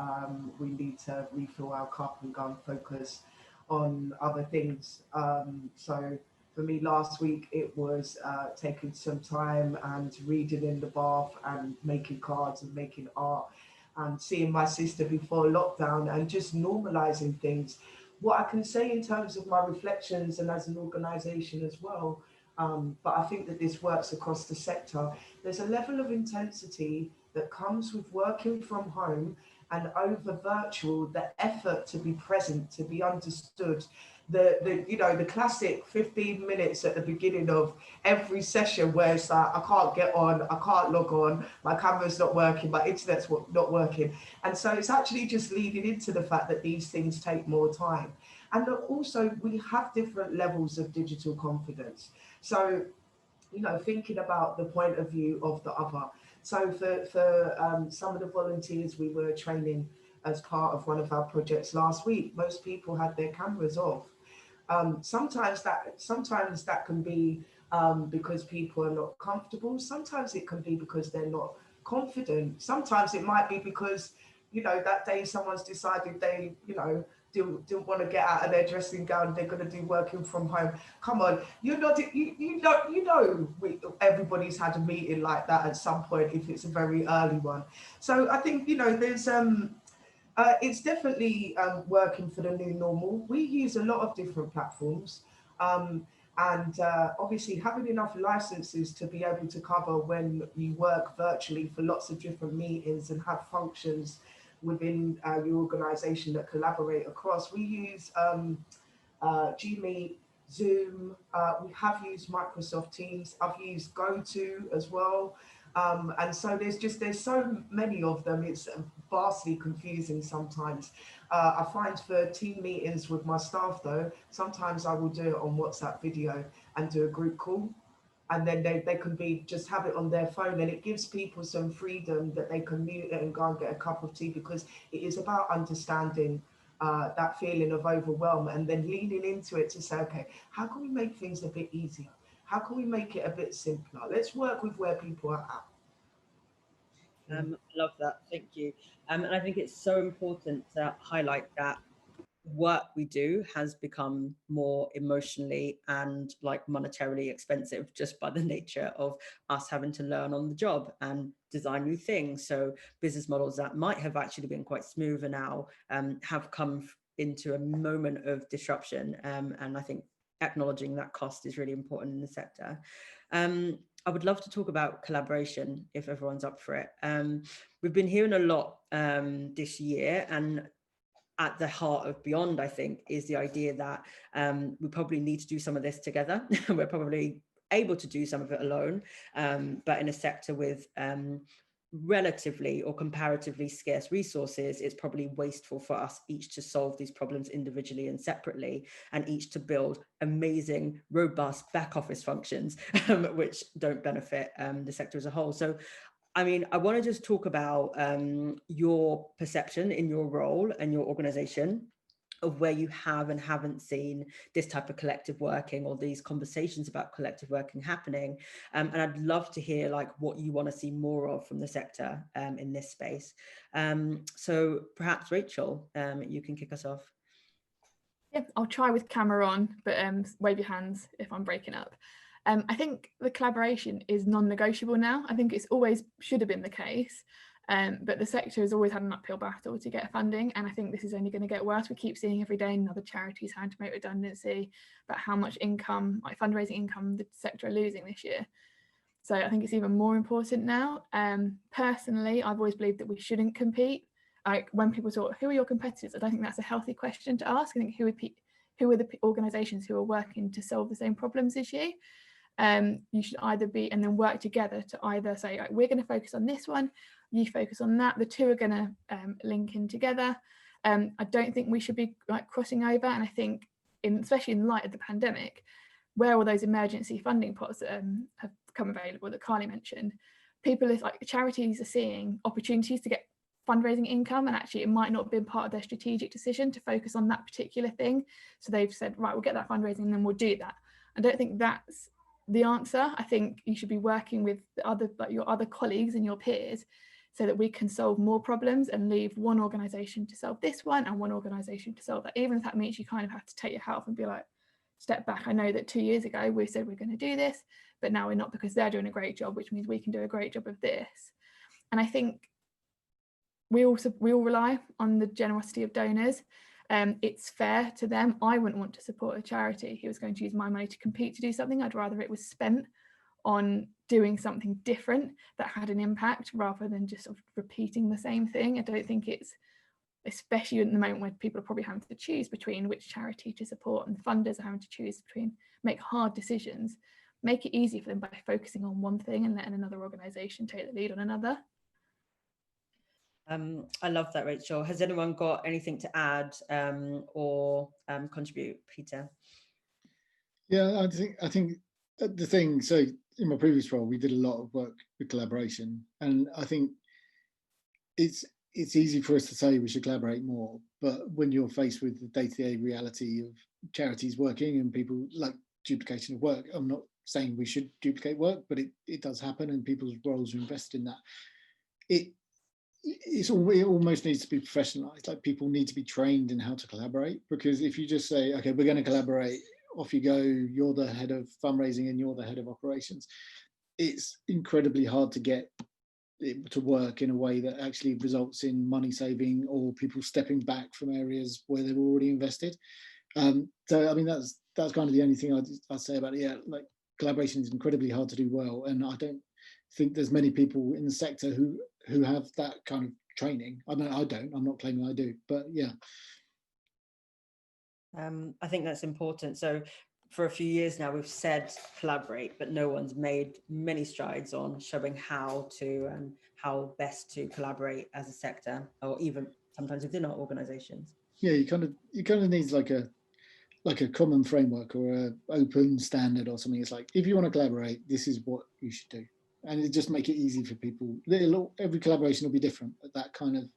Speaker 4: we need to refill our cup and go and focus on other things. So for me last week, it was taking some time and reading in the bath and making cards and making art and seeing my sister before lockdown and just normalizing things. What I can say in terms of my reflections and as an organization as well, but I think that this works across the sector. There's a level of intensity that comes with working from home and over virtual, the effort to be present, to be understood, the classic 15 minutes at the beginning of every session where it's like, I can't get on, I can't log on, my camera's not working, my internet's not working. And so it's actually just leading into the fact that these things take more time. And also we have different levels of digital confidence. So, thinking about the point of view of the other. So for some of the volunteers we were training as part of one of our projects last week, most people had their cameras off. Sometimes that can be because people are not comfortable. Sometimes it can be because they're not confident. Sometimes it might be because, that day someone's decided they, didn't want to get out of their dressing gown. They're going to do working from home. Come on, everybody's had a meeting like that at some point if it's a very early one. So I think, there's it's definitely working for the new normal. We use a lot of different platforms, and obviously having enough licenses to be able to cover when you work virtually for lots of different meetings and have functions within your organisation that collaborate across. We use Gmeet, Zoom, we have used Microsoft Teams, I've used GoTo as well. And so there's so many of them, it's vastly confusing sometimes. I find for team meetings with my staff though, sometimes I will do it on WhatsApp video and do a group call. And then they can just have it on their phone, and it gives people some freedom that they can mute it and go and get a cup of tea, because it is about understanding that feeling of overwhelm and then leaning into it to say, okay, how can we make things a bit easier? How can we make it a bit simpler? Let's work with where people are at.
Speaker 1: Love that, thank you. And I think it's so important to highlight that work we do has become more emotionally and like monetarily expensive just by the nature of us having to learn on the job and design new things. So business models that might have actually been quite smooth and now have come into a moment of disruption, and I think acknowledging that cost is really important in the sector. I would love to talk about collaboration if everyone's up for it. We've been hearing a lot this year, and at the heart of Beyond, I think, is the idea that we probably need to do some of this together. We're probably able to do some of it alone, but in a sector with relatively or comparatively scarce resources, it's probably wasteful for us each to solve these problems individually and separately, and each to build amazing, robust back office functions, which don't benefit the sector as a whole. So I mean, I want to just talk about your perception in your role and your organization of where you have and haven't seen this type of collective working or these conversations about collective working happening. And I'd love to hear like what you want to see more of from the sector in this space. So perhaps Rachel, you can kick us off.
Speaker 5: Yeah, I'll try with camera on, but wave your hands if I'm breaking up. I think the collaboration is non-negotiable now. I think it's always should have been the case, but the sector has always had an uphill battle to get funding, and I think this is only going to get worse. We keep seeing every day other charities having to make redundancy, about how much income, like fundraising income, the sector are losing this year. So I think it's even more important now. Personally, I've always believed that we shouldn't compete. Like when people talk, who are your competitors? I don't think that's a healthy question to ask. I think who are the organisations who are working to solve the same problems as you? You should either be, and then work together to either say, like, we're going to focus on this one, you focus on that. The two are going to link in together. I don't think we should be like crossing over. And I think, especially in light of the pandemic, where all those emergency funding pots have come available that Carly mentioned, people like charities are seeing opportunities to get fundraising income, and actually it might not have been part of their strategic decision to focus on that particular thing. So they've said, right, we'll get that fundraising and then we'll do that. I don't think that's the answer. I think you should be working with your other colleagues and your peers so that we can solve more problems and leave one organisation to solve this one and one organisation to solve that, even if that means you kind of have to take your hat off and be like, step back. I know that 2 years ago we said we're going to do this, but now we're not, because they're doing a great job, which means we can do a great job of this. And I think we all rely on the generosity of donors. It's fair to them. I wouldn't want to support a charity who was going to use my money to compete to do something. I'd rather it was spent on doing something different that had an impact rather than just sort of repeating the same thing. I don't think it's especially in the moment when people are probably having to choose between which charity to support and funders are having to choose between, make hard decisions. Make it easy for them by focusing on one thing and letting another organisation take the lead on another.
Speaker 1: I love that, Rachel. Has anyone got anything to add or contribute, Peter?
Speaker 3: Yeah, I think the thing, so in my previous role, we did a lot of work with collaboration, and I think it's easy for us to say we should collaborate more, but when you're faced with the day-to-day reality of charities working and people like duplication of work, I'm not saying we should duplicate work, but it does happen, and people's roles are invested in that. It almost needs to be professionalized. Like, people need to be trained in how to collaborate, because if you just say, okay, we're going to collaborate, off you go, you're the head of fundraising and you're the head of operations, it's incredibly hard to get it to work in a way that actually results in money saving or people stepping back from areas where they've already invested. So I mean, that's kind of the only thing I'd say about it. Yeah, like, collaboration is incredibly hard to do well, and I don't think there's many people in the sector who have that kind of training. I mean, I don't. I'm not claiming I do, but yeah.
Speaker 1: I think that's important. So for a few years now, we've said collaborate, but no one's made many strides on showing how to and how best to collaborate as a sector, or even sometimes within our organisations.
Speaker 3: Yeah, you kind of need like a common framework or a open standard or something. It's like, if you want to collaborate, this is what you should do, and it just make it easy for people. Every collaboration will be different, but that kind of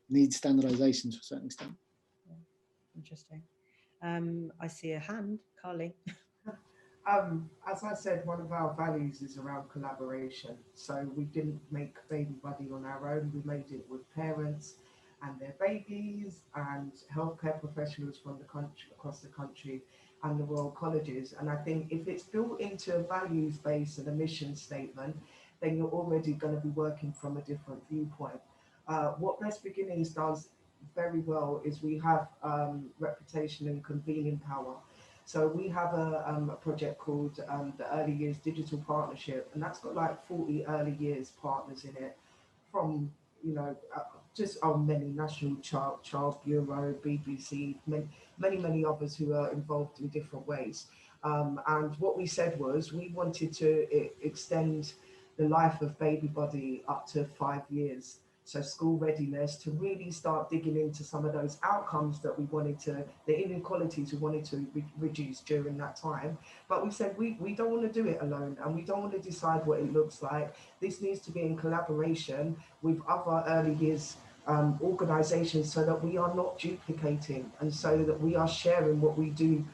Speaker 3: needs standardization to a certain extent.
Speaker 1: Yeah. Interesting. I see a hand, Carly.
Speaker 4: As I said, one of our values is around collaboration. So we didn't make Baby Buddy on our own. We made it with parents and their babies and healthcare professionals from the country, across the country, and the Royal Colleges. And I think if it's built into a values base and a mission statement, then you're already going to be working from a different viewpoint. What Best Beginnings does very well is we have reputation and convening power. So we have a project called the Early Years Digital Partnership, and that's got like 40 early years partners in it, from, you know, just many National Child Bureau, BBC, many others who are involved in different ways. And what we said was we wanted to extend the life of Baby Buddy up to 5 years. So school readiness, to really start digging into some of those outcomes that we wanted to, the inequalities we wanted to reduce during that time. But we said we don't want to do it alone, and we don't want to decide what it looks like. This needs to be in collaboration with other early years organisations, so that we are not duplicating, and so that we are sharing what we do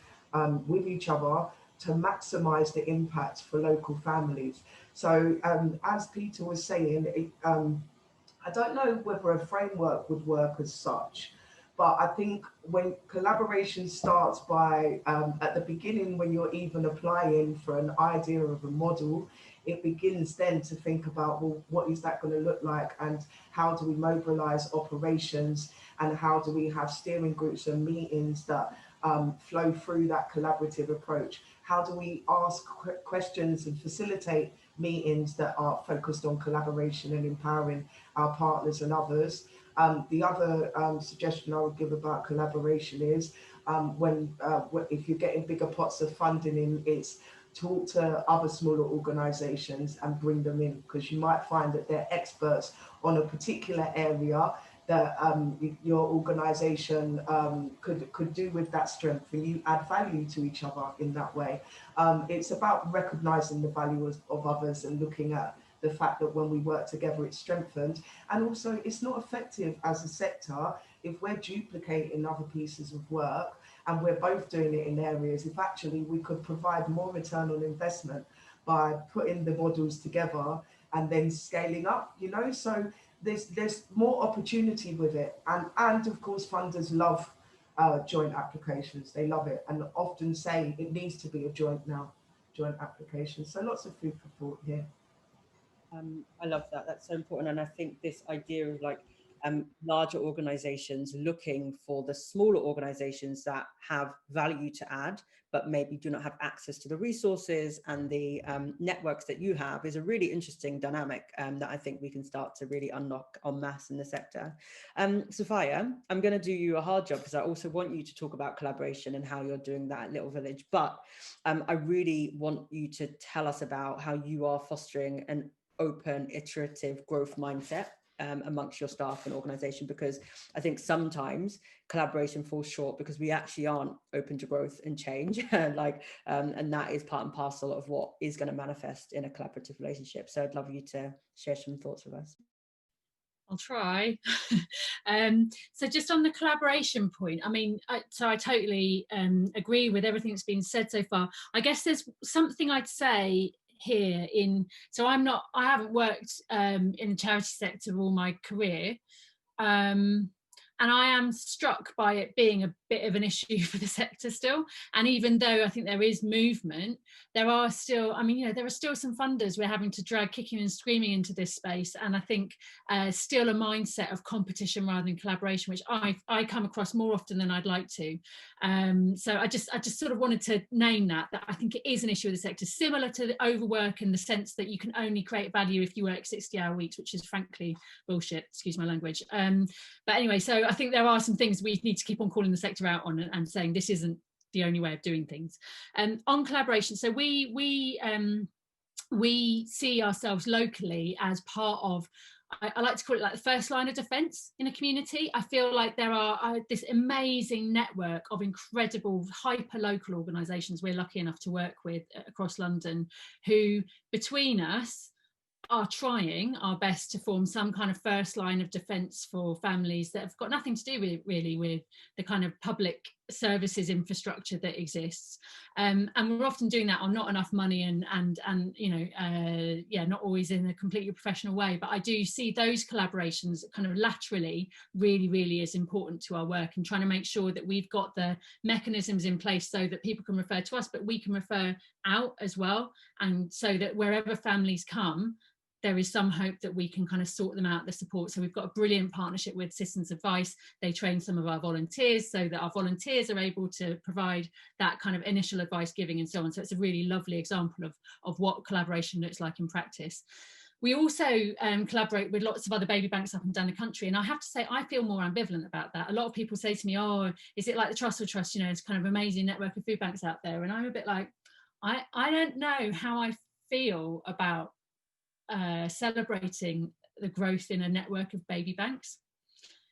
Speaker 4: with each other to maximise the impact for local families. So as Peter was saying, I don't know whether a framework would work as such, but I think when collaboration starts by, at the beginning, when you're even applying for an idea of a model, it begins then to think about, well, what is that going to look like, and how do we mobilize operations, and how do we have steering groups and meetings that flow through that collaborative approach? How do we ask questions and facilitate meetings that are focused on collaboration and empowering our partners and others? The other suggestion I would give about collaboration is if you're getting bigger pots of funding in, it's talk to other smaller organisations and bring them in, because you might find that they're experts on a particular area that your organisation could do with that strength, and you add value to each other in that way. It's about recognising the value of others and looking at the fact that when we work together, it's strengthened. And also, it's not effective as a sector if we're duplicating other pieces of work and we're both doing it in areas. If actually we could provide more return on investment by putting the models together and then scaling up, you know, so there's more opportunity with it. And of course, funders love joint applications. They love it, and often say it needs to be a joint application. So lots of food for thought here.
Speaker 1: I love that. That's so important. And I think this idea of like larger organizations looking for the smaller organizations that have value to add, but maybe do not have access to the resources and the networks that you have, is a really interesting dynamic that I think we can start to really unlock en masse in the sector. Sophia, I'm going to do you a hard job because I also want you to talk about collaboration and how you're doing that at Little Village, but I really want you to tell us about how you are fostering an open, iterative growth mindset amongst your staff and organization, because I think sometimes collaboration falls short because we actually aren't open to growth and change, and that is part and parcel of what is going to manifest in a collaborative relationship. So I'd love you to share some thoughts with us.
Speaker 2: I'll try. So just on the collaboration point, I mean, I totally agree with everything that's been said so far. I guess there's something I'd say here so I haven't worked in the charity sector all my career, and I am struck by it being a bit of an issue for the sector still. And even though I think there is movement, there are still, there are still some funders we're having to drag kicking and screaming into this space. And I think still a mindset of competition rather than collaboration, which I come across more often than I'd like to. So I just sort of wanted to name that I think it is an issue with the sector, similar to the overwork in the sense that you can only create value if you work 60-hour weeks, which is frankly bullshit, excuse my language. But anyway, so I think there are some things we need to keep on calling the sector out on and saying this isn't the only way of doing things. On collaboration, so we see ourselves locally as part of, I like to call it like the first line of defence in a community. I feel like there are this amazing network of incredible hyper-local organisations we're lucky enough to work with across London, who between us are trying our best to form some kind of first line of defence for families that have got nothing to do with really with the kind of public services infrastructure that exists, and we're often doing that on not enough money and not always in a completely professional way. But I do see those collaborations kind of laterally really is important to our work, and trying to make sure that we've got the mechanisms in place so that people can refer to us, but we can refer out as well, and so that wherever families come, there is some hope that we can kind of sort them out, the support. So we've got a brilliant partnership with Citizens Advice. They train some of our volunteers so that our volunteers are able to provide that kind of initial advice giving and so on. So it's a really lovely example of what collaboration looks like in practice. We also collaborate with lots of other baby banks up and down the country. And I have to say, I feel more ambivalent about that. A lot of people say to me, oh, is it like the Trussell Trust? It's kind of amazing network of food banks out there. And I'm a bit like, I don't know how I feel about celebrating the growth in a network of baby banks.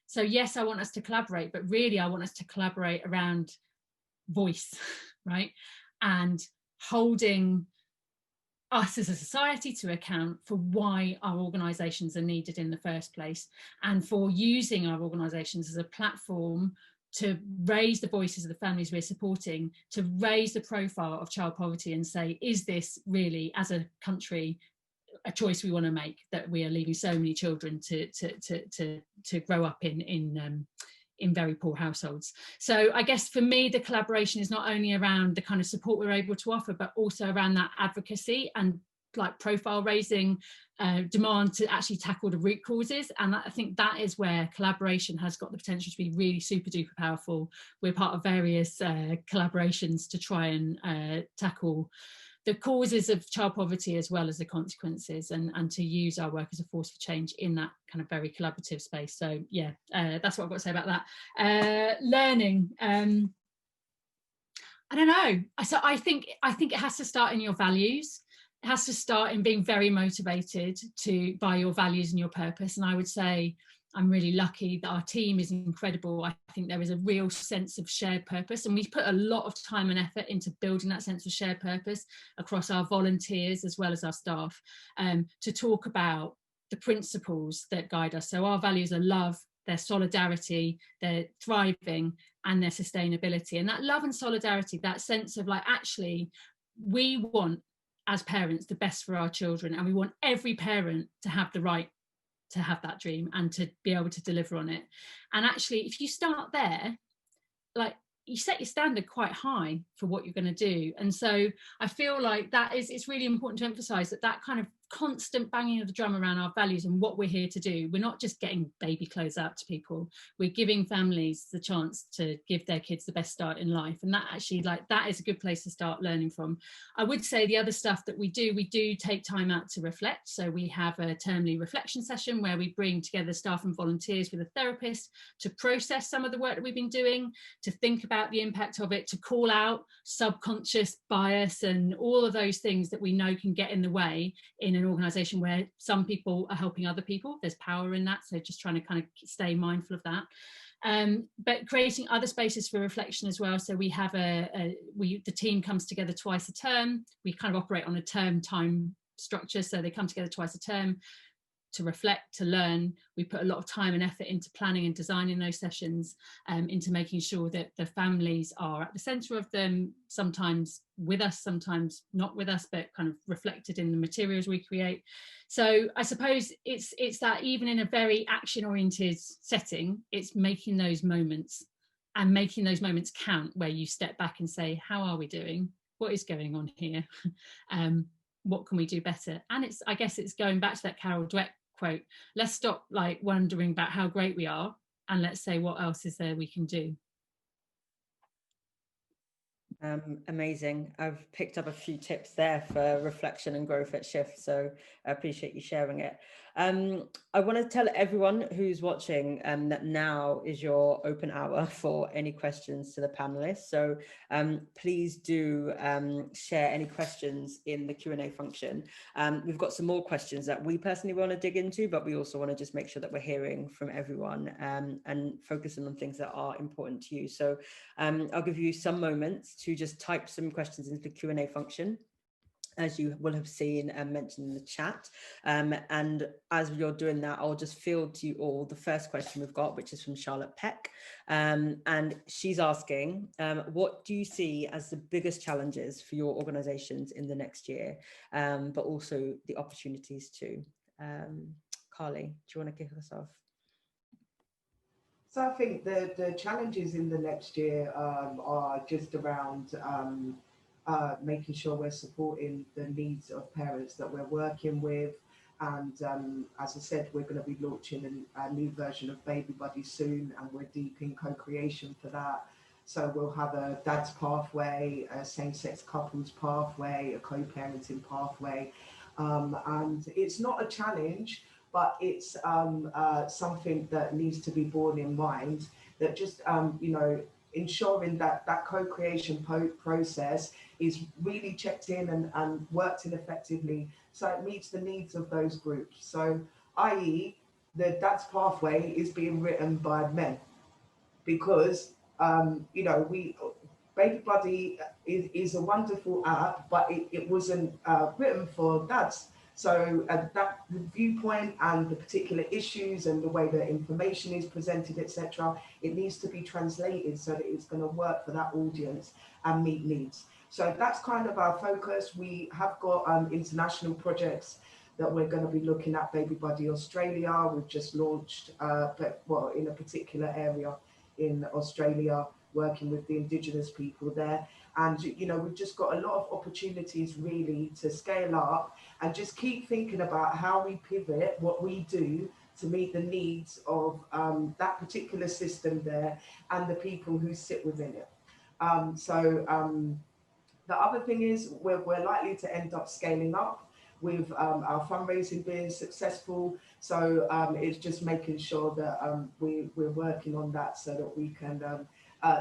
Speaker 2: So yes, I want us to collaborate, but really I want us to collaborate around voice, right? And holding us as a society to account for why our organisations are needed in the first place, and for using our organisations as a platform to raise the voices of the families we're supporting, to raise the profile of child poverty and say, is this really, as a country, a choice we want to make, that we are leaving so many children to grow up in very poor households. So I guess for me, the collaboration is not only around the kind of support we're able to offer, but also around that advocacy and like profile raising, demand to actually tackle the root causes. And I think that is where collaboration has got the potential to be really super duper powerful. We're part of various collaborations to try and tackle the causes of child poverty as well as the consequences, and to use our work as a force for change in that kind of very collaborative space. So yeah, that's what I've got to say about that. Learning, I don't know. So I think it has to start in your values. It has to start in being very motivated by your values and your purpose. And I would say I'm really lucky that our team is incredible. I think there is a real sense of shared purpose, and we've put a lot of time and effort into building that sense of shared purpose across our volunteers as well as our staff, to talk about the principles that guide us. So our values are love, their solidarity, their thriving, and their sustainability. And that love and solidarity, that sense of like, actually, we want as parents the best for our children, and we want every parent to have the right to have that dream and to be able to deliver on it. And actually, if you start there, like, you set your standard quite high for what you're going to do. And so I feel like it's really important to emphasize that kind of constant banging of the drum around our values and what we're here to do. We're not just getting baby clothes out to people, we're giving families the chance to give their kids the best start in life, and that actually, like, that is a good place to start learning from. I would say the other stuff that we do take time out to reflect. So we have a termly reflection session where we bring together staff and volunteers with a therapist to process some of the work that we've been doing, to think about the impact of it, to call out subconscious bias and all of those things that we know can get in the way in an organisation where some people are helping other people. There's power in that, so just trying to kind of stay mindful of that. But creating other spaces for reflection as well. So we have the team comes together twice a term. We kind of operate on a term time structure, so they come together twice a term to reflect, to learn. We put a lot of time and effort into planning and designing those sessions, into making sure that the families are at the centre of them, sometimes with us, sometimes not with us, but kind of reflected in the materials we create. So I suppose it's that even in a very action-oriented setting, it's making those moments and making those moments count, where you step back and say, how are we doing? What is going on here? What can we do better? And I guess it's going back to that Carol Dweck quote, let's stop like wondering about how great we are, and let's say what else is there we can do.
Speaker 1: Amazing. I've picked up a few tips there for reflection and growth at Shift, so I appreciate you sharing it. I want to tell everyone who's watching that now is your open hour for any questions to the panelists. So please do share any questions in the Q&A function. We've got some more questions that we personally want to dig into, but we also want to just make sure that we're hearing from everyone and focusing on things that are important to you. So I'll give you some moments to just type some questions into the Q&A function, as you will have seen and mentioned in the chat. And as you're doing that, I'll just field to you all the first question we've got, which is from Charlotte Peck. And she's asking, what do you see as the biggest challenges for your organizations in the next year, but also the opportunities too? Carly, do you want to kick us off?
Speaker 4: So I think the challenges in the next year are just around making sure we're supporting the needs of parents that we're working with. And as I said, we're going to be launching a new version of Baby Buddy soon, and we're deep in co-creation for that. So we'll have a dad's pathway, a same-sex couples pathway, a co-parenting pathway. And it's not a challenge, but it's something that needs to be borne in mind, that just, ensuring that that co-creation process is really checked in and worked in effectively, so it meets the needs of those groups. So, i.e., the dad's pathway is being written by men, because, Baby Buddy is a wonderful app, but it wasn't written for dads. So that viewpoint and the particular issues and the way the information is presented, etc., it needs to be translated so that it's going to work for that audience and meet needs. So that's kind of our focus. We have got international projects that we're going to be looking at. Baby Buddy Australia, we've just launched, in a particular area in Australia, working with the Indigenous people there. And, we've just got a lot of opportunities really to scale up and just keep thinking about how we pivot what we do to meet the needs of that particular system there and the people who sit within it. The other thing is we're likely to end up scaling up with our fundraising being successful. So it's just making sure that we're working on that so that we can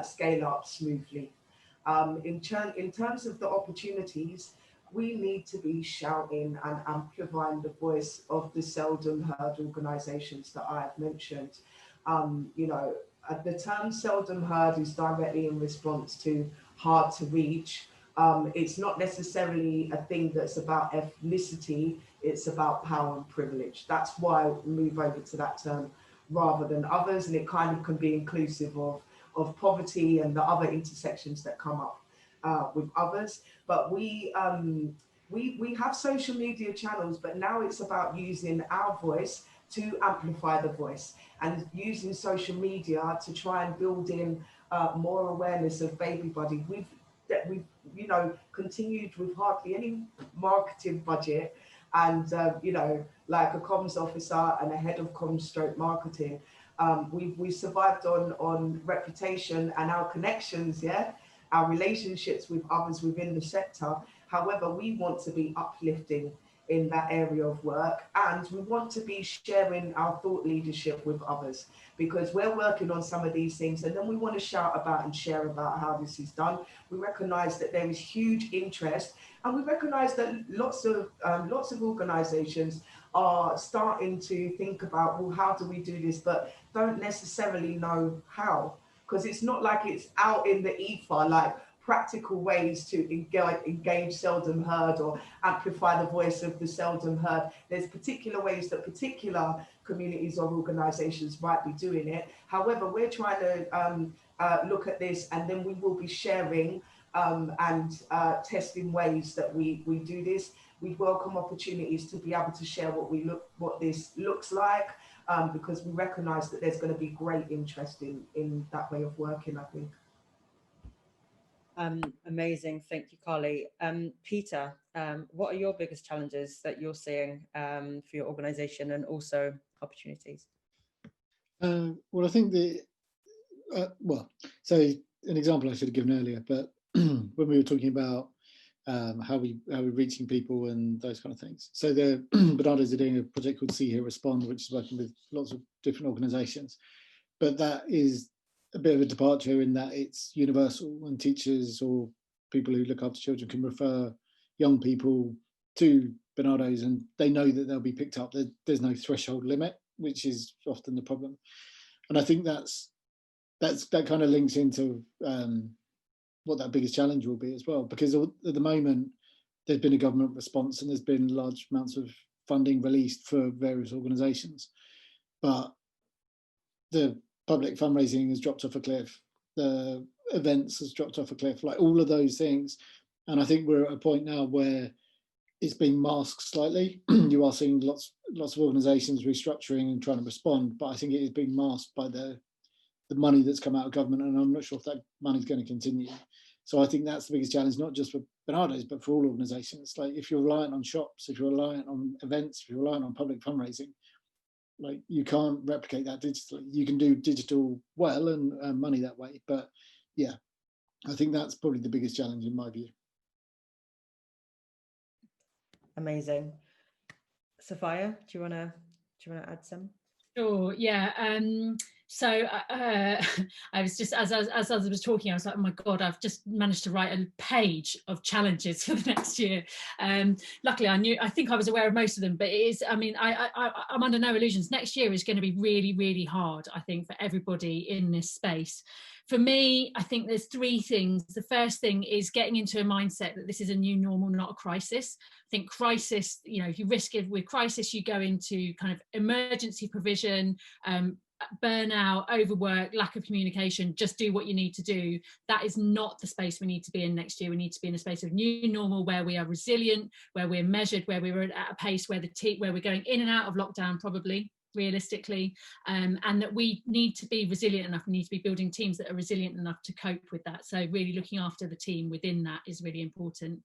Speaker 4: scale up smoothly. In terms of the opportunities, we need to be shouting and amplifying the voice of the seldom heard organisations that I've mentioned. The term seldom heard is directly in response to hard to reach. It's not necessarily a thing that's about ethnicity, it's about power and privilege. That's why we move over to that term rather than others, and it kind of can be inclusive of poverty and the other intersections that come up with others. But we have social media channels, but now it's about using our voice to amplify the voice and using social media to try and build in more awareness of Baby Buddy. We've continued with hardly any marketing budget, and you know, like a comms officer and a head of comms stroke marketing. We survived on reputation and our connections, yeah, our relationships with others within the sector. However, we want to be uplifting in that area of work, and we want to be sharing our thought leadership with others, because we're working on some of these things and then we want to shout about and share about how this is done. We recognize that there is huge interest, and we recognize that lots of organizations are starting to think about, well, how do we do this, but don't necessarily know how, because it's not like it's out in the ether, like practical ways to engage seldom heard or amplify the voice of the seldom heard. There's particular ways that particular communities or organizations might be doing it. However, we're trying to look at this, and then we will be sharing and testing ways that we do this. We welcome opportunities to be able to share what this looks like, because we recognize that there's going to be great interest in that way of working, I think.
Speaker 1: Amazing, thank you, Carly. Peter, what are your biggest challenges that you're seeing for your organisation, and also opportunities?
Speaker 3: Well, I think so an example I should have given earlier, but when we were talking about how we're reaching people and those kind of things. So the Barnardos are doing a project called See Here Respond, which is working with lots of different organisations, but that is a bit of a departure in that it's universal, and teachers or people who look after children can refer young people to Barnardos and they know that they'll be picked up. There's no threshold limit, which is often the problem. And I think that kind of links into what that biggest challenge will be as well, because at the moment there's been a government response and there's been large amounts of funding released for various organisations, but the public fundraising has dropped off a cliff, the events has dropped off a cliff, like all of those things. And I think we're at a point now where it's being masked slightly. You are seeing lots of organisations restructuring and trying to respond, but I think it is being masked by the money that's come out of government, and I'm not sure if that money is going to continue. So I think that's the biggest challenge, not just for Barnardos, but for all organisations. Like if you're reliant on shops, if you're reliant on events, if you're reliant on public fundraising, like you can't replicate that digitally. You can do digital well and earn money that way, but yeah, I think that's probably the biggest challenge in my view.
Speaker 1: Amazing. Sophia, do you want to add some?
Speaker 2: Sure. Yeah. So I was just, as I was talking, I was like, oh my God, I've just managed to write a page of challenges for the next year. Luckily, I think I was aware of most of them, but it is, I mean, I'm under no illusions. Next year is going to be really, really hard, I think, for everybody in this space. For me, I think there's three things. The first thing is getting into a mindset that this is a new normal, not a crisis. I think crisis, you know, if you risk it with crisis, you go into kind of emergency provision, burnout, overwork, lack of communication, just do what you need to do. That is not the space we need to be in next year. We need to be in a space of new normal where we are resilient, where we're measured, where we're at a pace where where we're going in and out of lockdown, probably realistically, and that we need to be resilient enough. We need to be building teams that are resilient enough to cope with that. So really looking after the team within that is really important.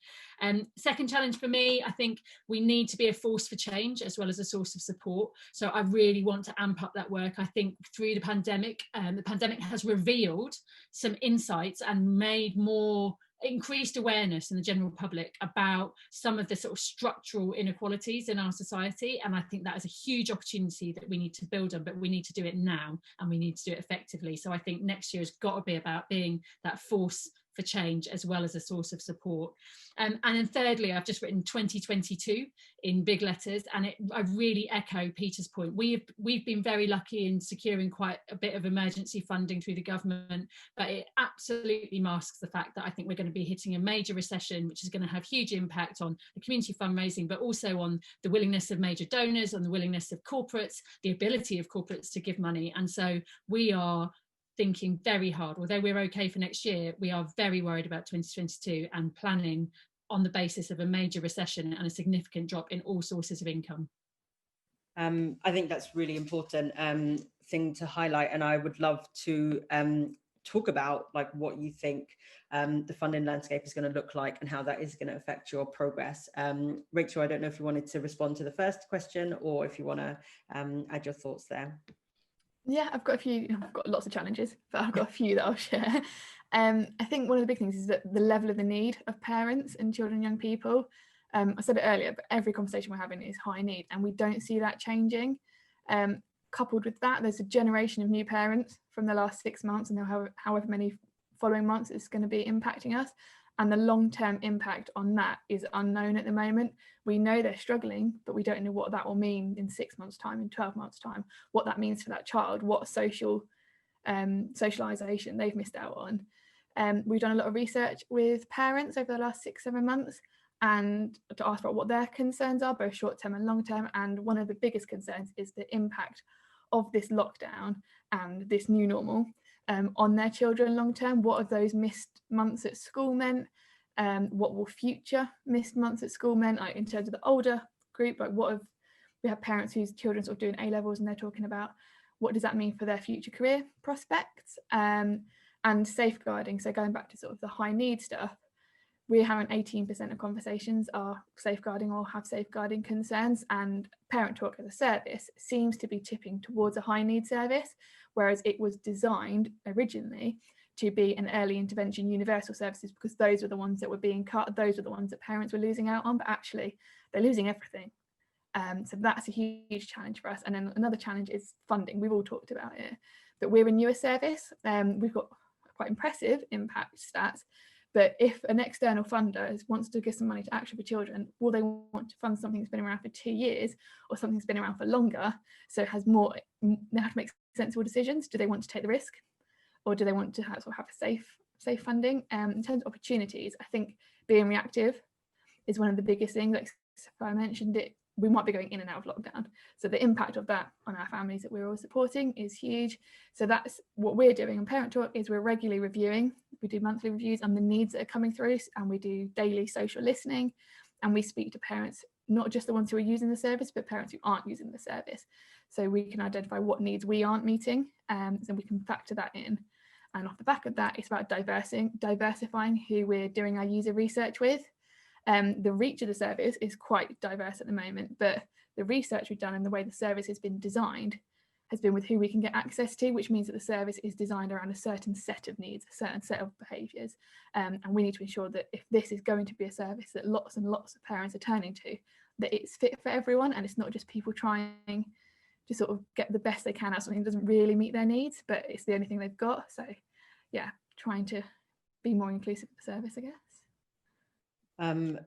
Speaker 2: Second challenge for me, I think we need to be a force for change as well as a source of support. So I really want to amp up that work. I think through the pandemic has revealed some insights and made more increased awareness in the general public about some of the sort of structural inequalities in our society, and I think that is a huge opportunity that we need to build on, but we need to do it now and we need to do it effectively. So I think next year has got to be about being that force for change as well as a source of support. And then thirdly, I've just written 2022 in big letters, and I really echo Peter's point. We've been very lucky in securing quite a bit of emergency funding through the government, but it absolutely masks the fact that I think we're going to be hitting a major recession, which is going to have huge impact on the community fundraising, but also on the willingness of major donors, on the willingness of corporates, the ability of corporates to give money. And so we are thinking very hard. Although we're okay for next year, we are very worried about 2022 and planning on the basis of a major recession and a significant drop in all sources of income.
Speaker 1: I think that's really important thing to highlight, and I would love to talk about like what you think the funding landscape is going to look like and how that is going to affect your progress. Rachel, I don't know if you wanted to respond to the first question or if you want to add your thoughts there.
Speaker 5: Yeah, I've got lots of challenges, but I've got a few that I'll share. I think one of the big things is that the level of the need of parents and children and young people, I said it earlier, but every conversation we're having is high need, and we don't see that changing. Coupled with that, there's a generation of new parents from the last 6 months, and however many following months it's going to be impacting us. And the long-term impact on that is unknown at the moment. We know they're struggling, but we don't know what that will mean in 6 months' time, in 12 months' time, what that means for that child, what socialisation they've missed out on. We've done a lot of research with parents over the last 6-7 months, and to ask about what their concerns are, both short-term and long-term. And one of the biggest concerns is the impact of this lockdown and this new normal on their children long-term. What have those missed months at school meant? What will future missed months at school meant, like in terms of the older group? Like we have parents whose children sort of doing A-levels, and they're talking about what does that mean for their future career prospects, and safeguarding. So going back to sort of the high need stuff, we're having 18% of conversations are safeguarding or have safeguarding concerns, and Parent Talk as a service seems to be tipping towards a high need service, whereas it was designed originally to be an early intervention universal services, because those were the ones that were being cut, those were the ones that parents were losing out on, but actually they're losing everything. So that's a huge challenge for us. And then another challenge is funding. We've all talked about it, but we're a newer service. We've got quite impressive impact stats, but if an external funder wants to give some money to Action for Children, will they want to fund something that's been around for 2 years or something that's been around for longer? So it has more, they have to make sensible decisions. Do they want to take the risk, or do they want to have a safe funding? In terms of opportunities, I think being reactive is one of the biggest things. Like I mentioned it, we might be going in and out of lockdown. So the impact of that on our families that we're all supporting is huge. So that's what we're doing on Parent Talk, is we're regularly reviewing. We do monthly reviews on the needs that are coming through, and we do daily social listening, and we speak to parents, not just the ones who are using the service, but parents who aren't using the service. So we can identify what needs we aren't meeting, so we can factor that in. And off the back of that, it's about diversifying who we're doing our user research with. The reach of the service is quite diverse at the moment, but the research we've done and the way the service has been designed has been with who we can get access to, which means that the service is designed around a certain set of needs, a certain set of behaviours. And we need to ensure that if this is going to be a service that lots and lots of parents are turning to, that it's fit for everyone, and it's not just people trying to sort of get the best they can out of something that doesn't really meet their needs, but it's the only thing they've got. So yeah, trying to be more inclusive of the service, I guess.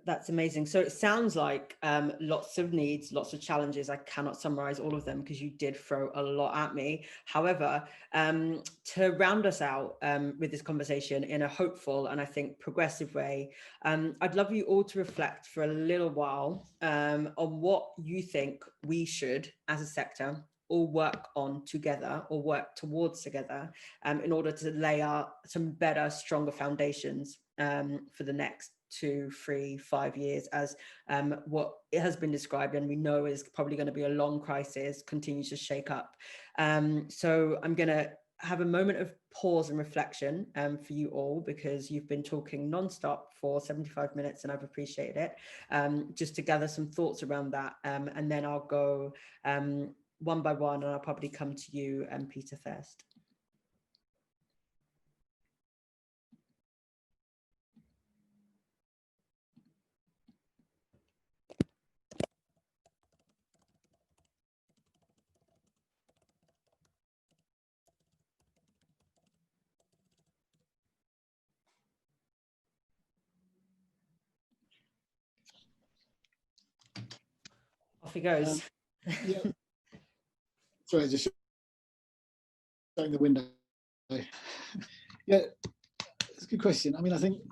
Speaker 1: That's amazing. So it sounds like lots of needs, lots of challenges. I cannot summarize all of them because you did throw a lot at me. However, to round us out with this conversation in a hopeful and I think progressive way, I'd love you all to reflect for a little while on what you think we should, as a sector, all work on together or work towards together in order to lay out some better, stronger foundations for the next 2, 3, 5 years, as what it has been described and we know is probably going to be a long crisis, continues to shake up. So I'm going to have a moment of pause and reflection for you all, because you've been talking non-stop for 75 minutes and I've appreciated it, just to gather some thoughts around that, and then I'll go one by one, and I'll probably come to you and Peter first. Off he goes.
Speaker 3: Yeah. Sorry, just showing the window. Yeah, it's a good question. I mean, I think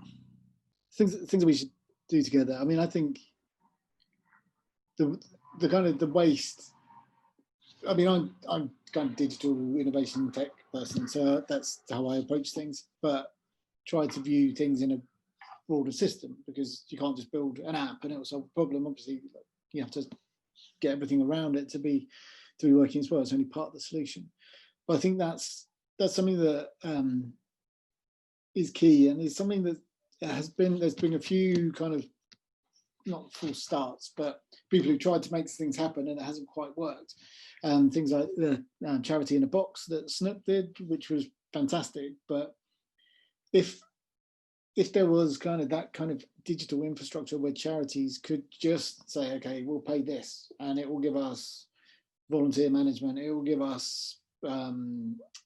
Speaker 3: things that we should do together. I mean, I think the kind of the waste. I mean, I'm kind of digital innovation tech person, so that's how I approach things. But try to view things in a broader system, because you can't just build an app and it will solve a problem. Obviously, you have to get everything around it to be working as well. It's only part of the solution. But I think that's something that is key, and it's something that there's been a few kind of, not full starts, but people who tried to make things happen and it hasn't quite worked. Things like the charity in a box that Snook did, which was fantastic. But if there was kind of that kind of digital infrastructure where charities could just say, okay, we'll pay this and it will give us volunteer management, it will give us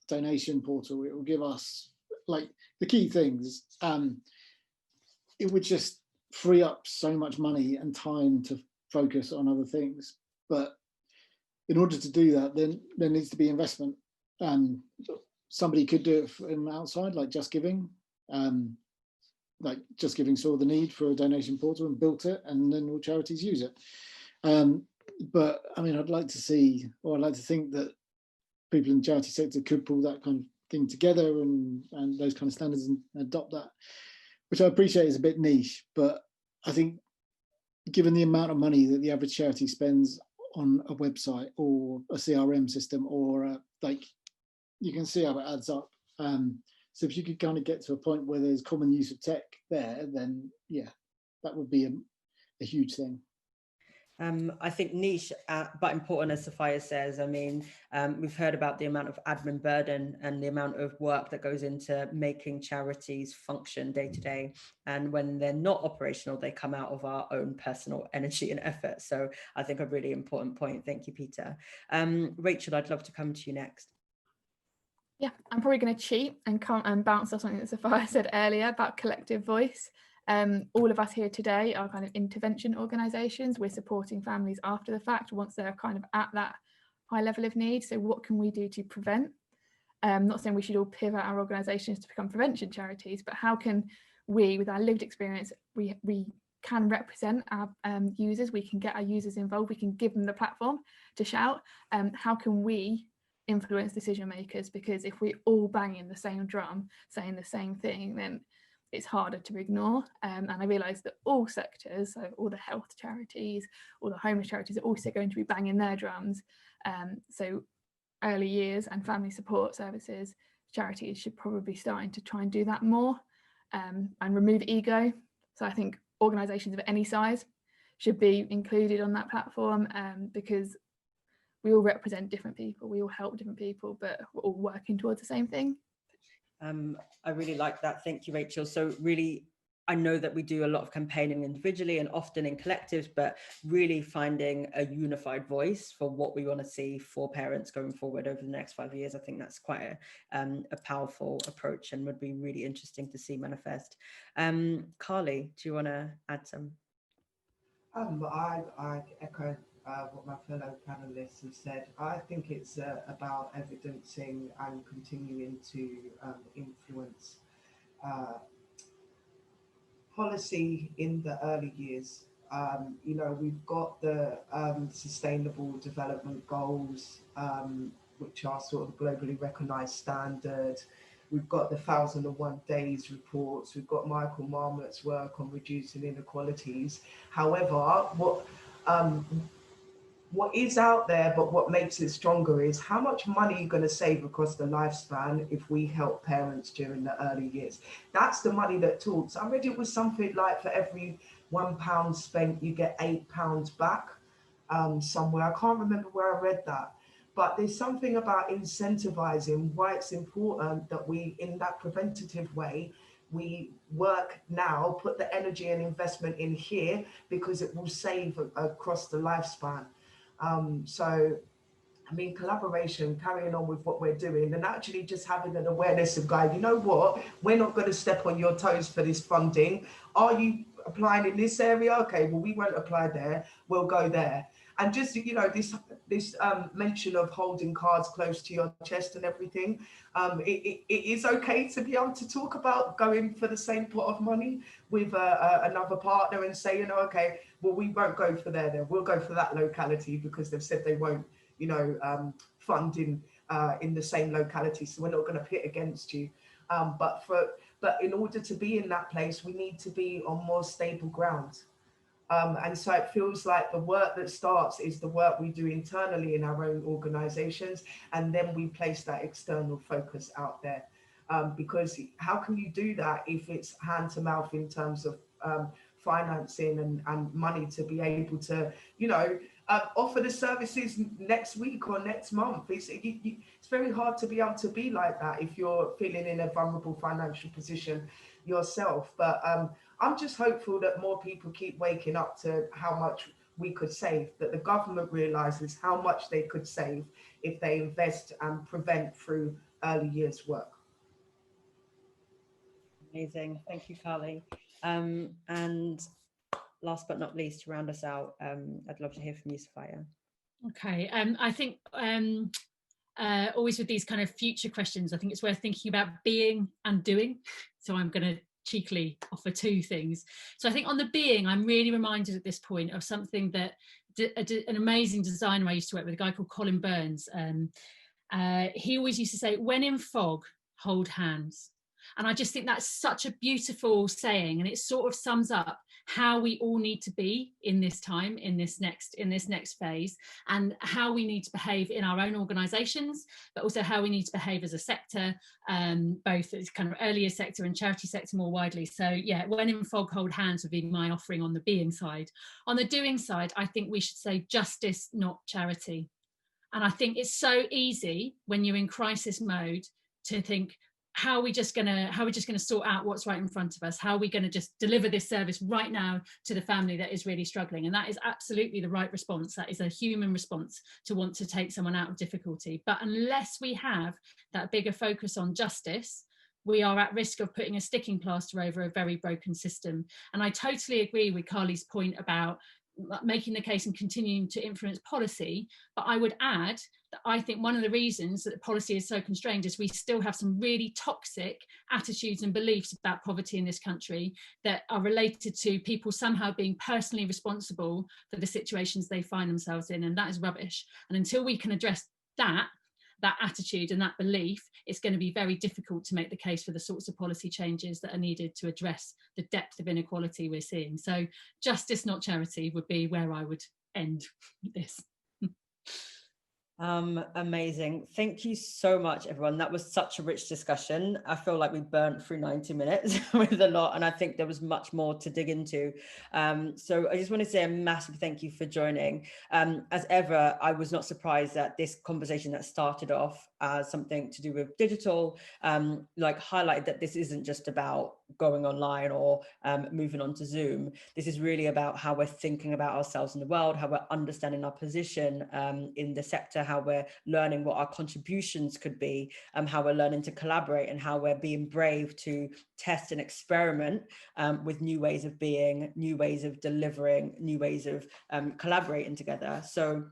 Speaker 3: donation portal, it will give us like the key things, it would just free up so much money and time to focus on other things. But in order to do that, then there needs to be investment. Somebody could do it from outside, like Just Giving. Like Just Giving saw the need for a donation portal and built it, and then all charities use it. But I mean, I'd like to see, or I'd like to think that people in the charity sector could pull that kind of thing together and those kind of standards and adopt that, which I appreciate is a bit niche, but I think given the amount of money that the average charity spends on a website or a CRM system, or like, you can see how it adds up. So if you could kind of get to a point where there's common use of tech there, then yeah, that would be a huge thing.
Speaker 1: I think niche, but important, as Sophia says. I mean, we've heard about the amount of admin burden and the amount of work that goes into making charities function day to day. And when they're not operational, they come out of our own personal energy and effort. So I think a really important point. Thank you, Peter. Rachel, I'd love to come to you next.
Speaker 5: Yeah, I'm probably going to cheat and come and bounce off something that Sophia said earlier about collective voice. All of us here today are kind of intervention organisations. We're supporting families after the fact, once they're kind of at that high level of need. So what can we do to prevent? Not saying we should all pivot our organisations to become prevention charities, but how can we, with our lived experience, we can represent our users, we can get our users involved, we can give them the platform to shout. How can we influence decision makers? Because if we all bang in the same drum, saying the same thing, then it's harder to ignore. And I realise that all sectors, so all the health charities, all the homeless charities, are also going to be banging their drums. So early years and family support services charities should probably be starting to try and do that more, and remove ego. So I think organisations of any size should be included on that platform, because we all represent different people, we all help different people, but we're all working towards the same thing.
Speaker 1: I really like that. Thank you, Rachel. So really, I know that we do a lot of campaigning individually and often in collectives, but really finding a unified voice for what we want to see for parents going forward over the next 5 years. I think that's quite a powerful approach and would be really interesting to see manifest. Carly, do you want to add some?
Speaker 4: I echo what my fellow panelists have said. I think it's about evidencing and continuing to influence policy in the early years. You know, we've got the Sustainable Development Goals, which are sort of globally recognised standard. We've got the 1001 Days reports. We've got Michael Marmot's work on reducing inequalities. However, what is out there, but what makes it stronger is how much money you're going to save across the lifespan if we help parents during the early years. That's the money that talks. I read it was something like for every £1 spent, you get £8 back somewhere. I can't remember where I read that. But there's something about incentivizing why it's important that we, in that preventative way, we work now, put the energy and investment in here, because it will save across the lifespan. So, I mean, collaboration, carrying on with what we're doing, and actually just having an awareness of, guys, you know what, we're not going to step on your toes for this funding. Are you applying in this area? Okay, well, we won't apply there, we'll go there. And just, you know, this mention of holding cards close to your chest and everything, it is okay to be able to talk about going for the same pot of money with another partner and say, you know, okay, well, we won't go for there then, we'll go for that locality because they've said they won't, you know, fund in the same locality, so we're not going to pit against you. But in order to be in that place, we need to be on more stable ground. And so it feels like the work that starts is the work we do internally in our own organisations, and then we place that external focus out there. because how can you do that if it's hand to mouth in terms of financing and money to be able to, offer the services next week or next month? It's very hard to be able to be like that if you're feeling in a vulnerable financial position yourself. But I'm just hopeful that more people keep waking up to how much we could save, that the government realizes how much they could save if they invest and prevent through early years work.
Speaker 1: Amazing. Thank you, Carly. And last but not least, to round us out, I'd love to hear from you, Sophia.
Speaker 2: Okay, I think always with these kind of future questions, I think it's worth thinking about being and doing. So I'm going to cheekily offer two things. So I think on the being, I'm really reminded at this point of something that an amazing designer I used to work with, a guy called Colin Burns. He always used to say, when in fog, hold hands. And I just think that's such a beautiful saying, and it sort of sums up how we all need to be in this time, in this next phase, and how we need to behave in our own organisations, but also how we need to behave as a sector, both as kind of earlier sector and charity sector more widely. So yeah, when in fog, hold hands would be my offering on the being side. On the doing side, I think we should say justice, not charity. And I think it's so easy when you're in crisis mode to think, how are we just going to sort out what's right in front of us? How are we going to just deliver this service right now to the family that is really struggling? And that is absolutely the right response. That is a human response to want to take someone out of difficulty. But unless we have that bigger focus on justice, we are at risk of putting a sticking plaster over a very broken system. And I totally agree with Carly's point about making the case and continuing to influence policy. But I would add that I think one of the reasons that policy is so constrained is we still have some really toxic attitudes and beliefs about poverty in this country that are related to people somehow being personally responsible for the situations they find themselves in. And that is rubbish. And until we can address that attitude and that belief, it's going to be very difficult to make the case for the sorts of policy changes that are needed to address the depth of inequality we're seeing. So justice, not charity, would be where I would end this.
Speaker 1: Amazing. Thank you so much, everyone. That was such a rich discussion. I feel like we burnt through 90 minutes with a lot, and I think there was much more to dig into. So I just want to say a massive thank you for joining. As ever, I was not surprised that this conversation that started off as something to do with digital, highlighted that this isn't just about going online or moving on to Zoom. This is really about how we're thinking about ourselves in the world, how we're understanding our position in the sector, how we're learning what our contributions could be, how we're learning to collaborate, and how we're being brave to test and experiment with new ways of being, new ways of delivering, new ways of collaborating together. So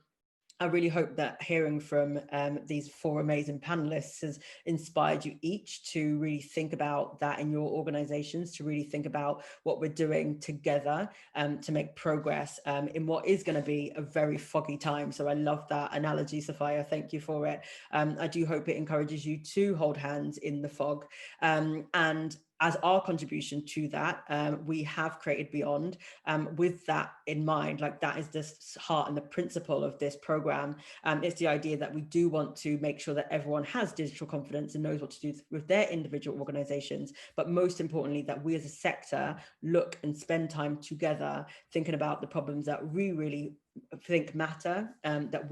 Speaker 1: I really hope that hearing from these four amazing panelists has inspired you each to really think about that in your organizations, to really think about what we're doing together to make progress in what is going to be a very foggy time. So I love that analogy, Sophia. Thank you for it. I do hope it encourages you to hold hands in the fog. And as our contribution to that, we have created Beyond with that in mind. Like, that is the heart and the principle of this program. It's the idea that we do want to make sure that everyone has digital confidence and knows what to do with their individual organizations, but most importantly, that we as a sector look and spend time together thinking about the problems that we really think matter, that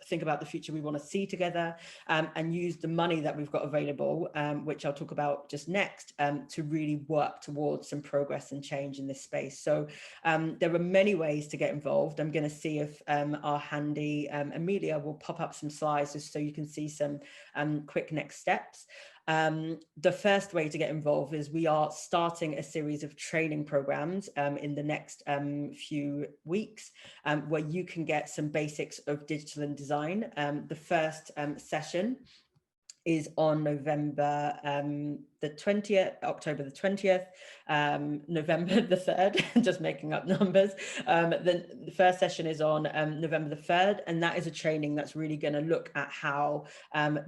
Speaker 1: think about the future we want to see together, and use the money that we've got available, which I'll talk about just next, to really work towards some progress and change in this space. So there are many ways to get involved. I'm going to see if our handy Amelia will pop up some slides just so you can see some quick next steps. The first way to get involved is we are starting a series of training programs in the next few weeks, where you can get some basics of digital and design. The first session is on November the 20th, October the 20th, November the 3rd, just making up numbers. The first session is on November the 3rd, and that is a training that's really going to look at how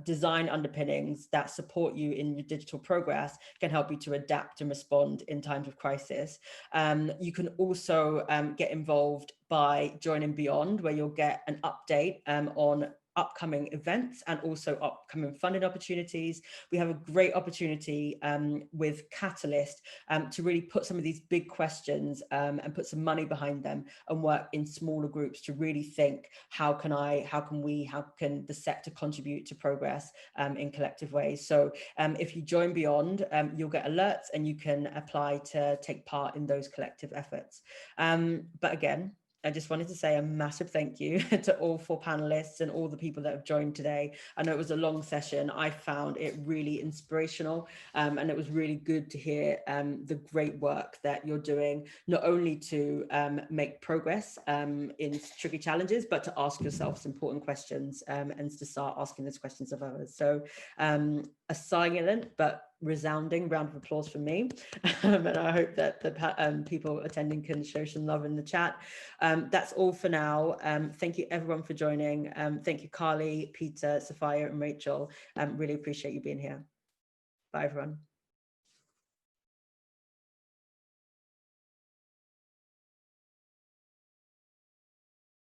Speaker 1: design underpinnings that support you in your digital progress can help you to adapt and respond in times of crisis. You can also get involved by joining Beyond, where you'll get an update on upcoming events and also upcoming funding opportunities. We have a great opportunity with Catalyst to really put some of these big questions and put some money behind them and work in smaller groups to really think, how can the sector contribute to progress in collective ways. So if you join Beyond, you'll get alerts and you can apply to take part in those collective efforts. But again, I just wanted to say a massive thank you to all 4 panelists and all the people that have joined today. I know it was a long session. I found it really inspirational, and it was really good to hear the great work that you're doing, not only to make progress in tricky challenges, but to ask yourselves important questions and to start asking those questions of others. So a silent but resounding round of applause from me, and I hope that the people attending can show some love in the chat. That's all for now. Thank you everyone for joining. Thank you Carly, Peter, Sophia and Rachel. Really appreciate you being here. Bye everyone.